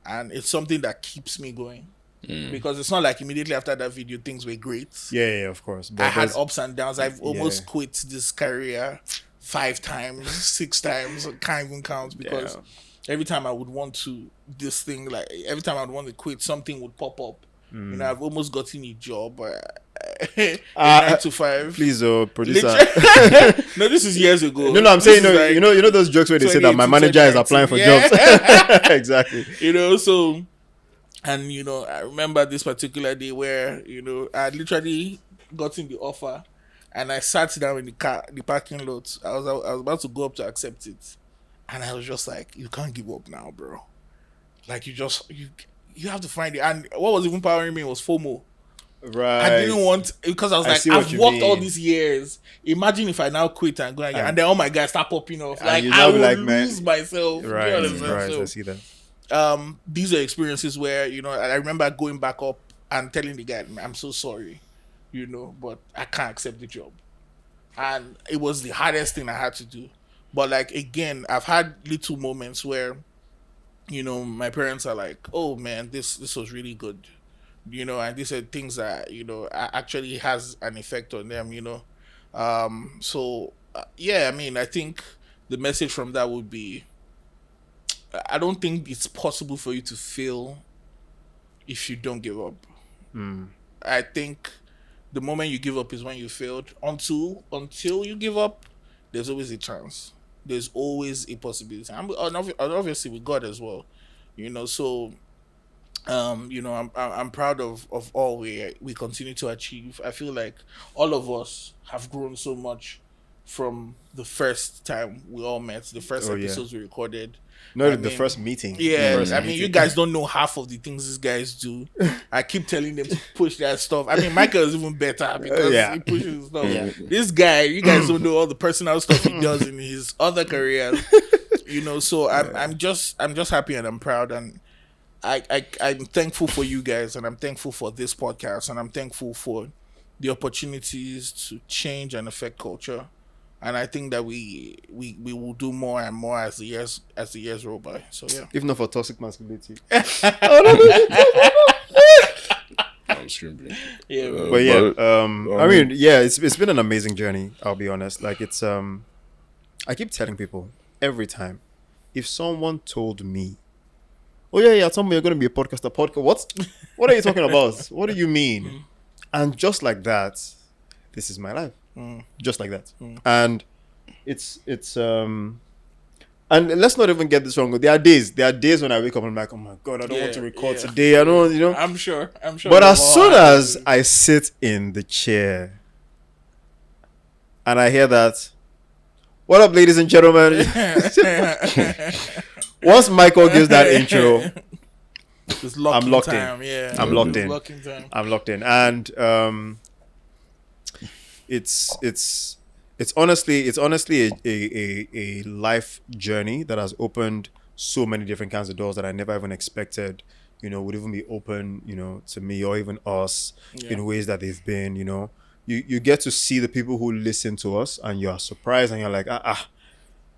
and it's something that keeps me going because it's not like immediately after that video things were great. Yeah, of course. But I had ups and downs. I've almost quit this career 5 times, 6 times. I can't even count because every time I would want to every time I would want to quit, something would pop up. I've almost gotten a job. 9 to 5. Please, producer. No, this is years ago. No, I'm saying, you know those jokes where they say that my manager is applying for jobs. Exactly. So, and I remember this particular day where I literally gotten the offer, and I sat down in the parking lot. I was about to go up to accept it, and I was just like, you can't give up now, bro. Like you have to find it. And what was even powering me was FOMO. Right. I didn't want, because I was like, I've worked all these years. Imagine if I now quit and go again, and then all my guys start popping off. Like I would lose myself. Right. Right. So, I see that. These are experiences where I remember going back up and telling the guy, I'm so sorry, but I can't accept the job, and it was the hardest thing I had to do. But like again, I've had little moments where my parents are like, oh man, this was really good, and these are things that actually has an effect on them. So yeah, I mean, I think the message from that would be, I don't think it's possible for you to fail if you don't give up. I think the moment you give up is when you failed. Until you give up, there's always a chance. There's always a possibility. And obviously with God as well, So, I'm proud of all we continue to achieve. I feel like all of us have grown so much from the first time we all met, the first episodes we recorded. The first meeting. Yeah, you guys don't know half of the things these guys do. I keep telling them to push that stuff. I mean, Michael is even better because he pushes stuff. Yeah. This guy, you guys don't know all the personal stuff he does in his other careers. So I'm just happy and I'm proud, and I'm thankful for you guys, and I'm thankful for this podcast, and I'm thankful for the opportunities to change and affect culture. And I think that we will do more and more as the years roll by. So yeah. If not for toxic masculinity. I'm screaming. Yeah. But yeah, I mean, yeah, it's been an amazing journey. I'll be honest. Like it's I keep telling people every time, if someone told me, oh yeah, tell me you're going to be a podcast. What are you talking about? What do you mean? And just like that, this is my life. Just like that. And it's and let's not even get this wrong. There are days when I wake up and I'm like, oh my God, I don't want to record today. I don't, I'm sure. But as soon as I sit in the chair and I hear that, what up, ladies and gentlemen? Once Michael gives that intro, I'm locked in. Yeah, I'm locked in. I'm locked in. And it's honestly a life journey that has opened so many different kinds of doors that I never even expected, would even be open, to me or even us in ways that they've been, you get to see the people who listen to us and you're surprised and you're like,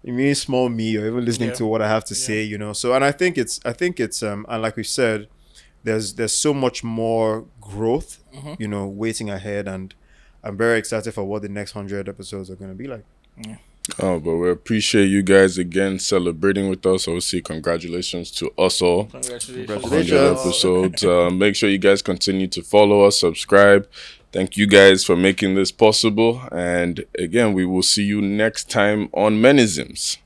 You mean small me, or even listening Yeah. to what I have to say, you know. So, and I think it's and like we said, there's so much more growth, you know, waiting ahead, and I'm very excited for what the next 100 episodes are going to be like. Oh, but we appreciate you guys again celebrating with us. Obviously, congratulations to us all. Congratulations. 100 episodes. Make sure you guys continue to follow us, subscribe. Thank you guys for making this possible. And again, we will see you next time on Menisms.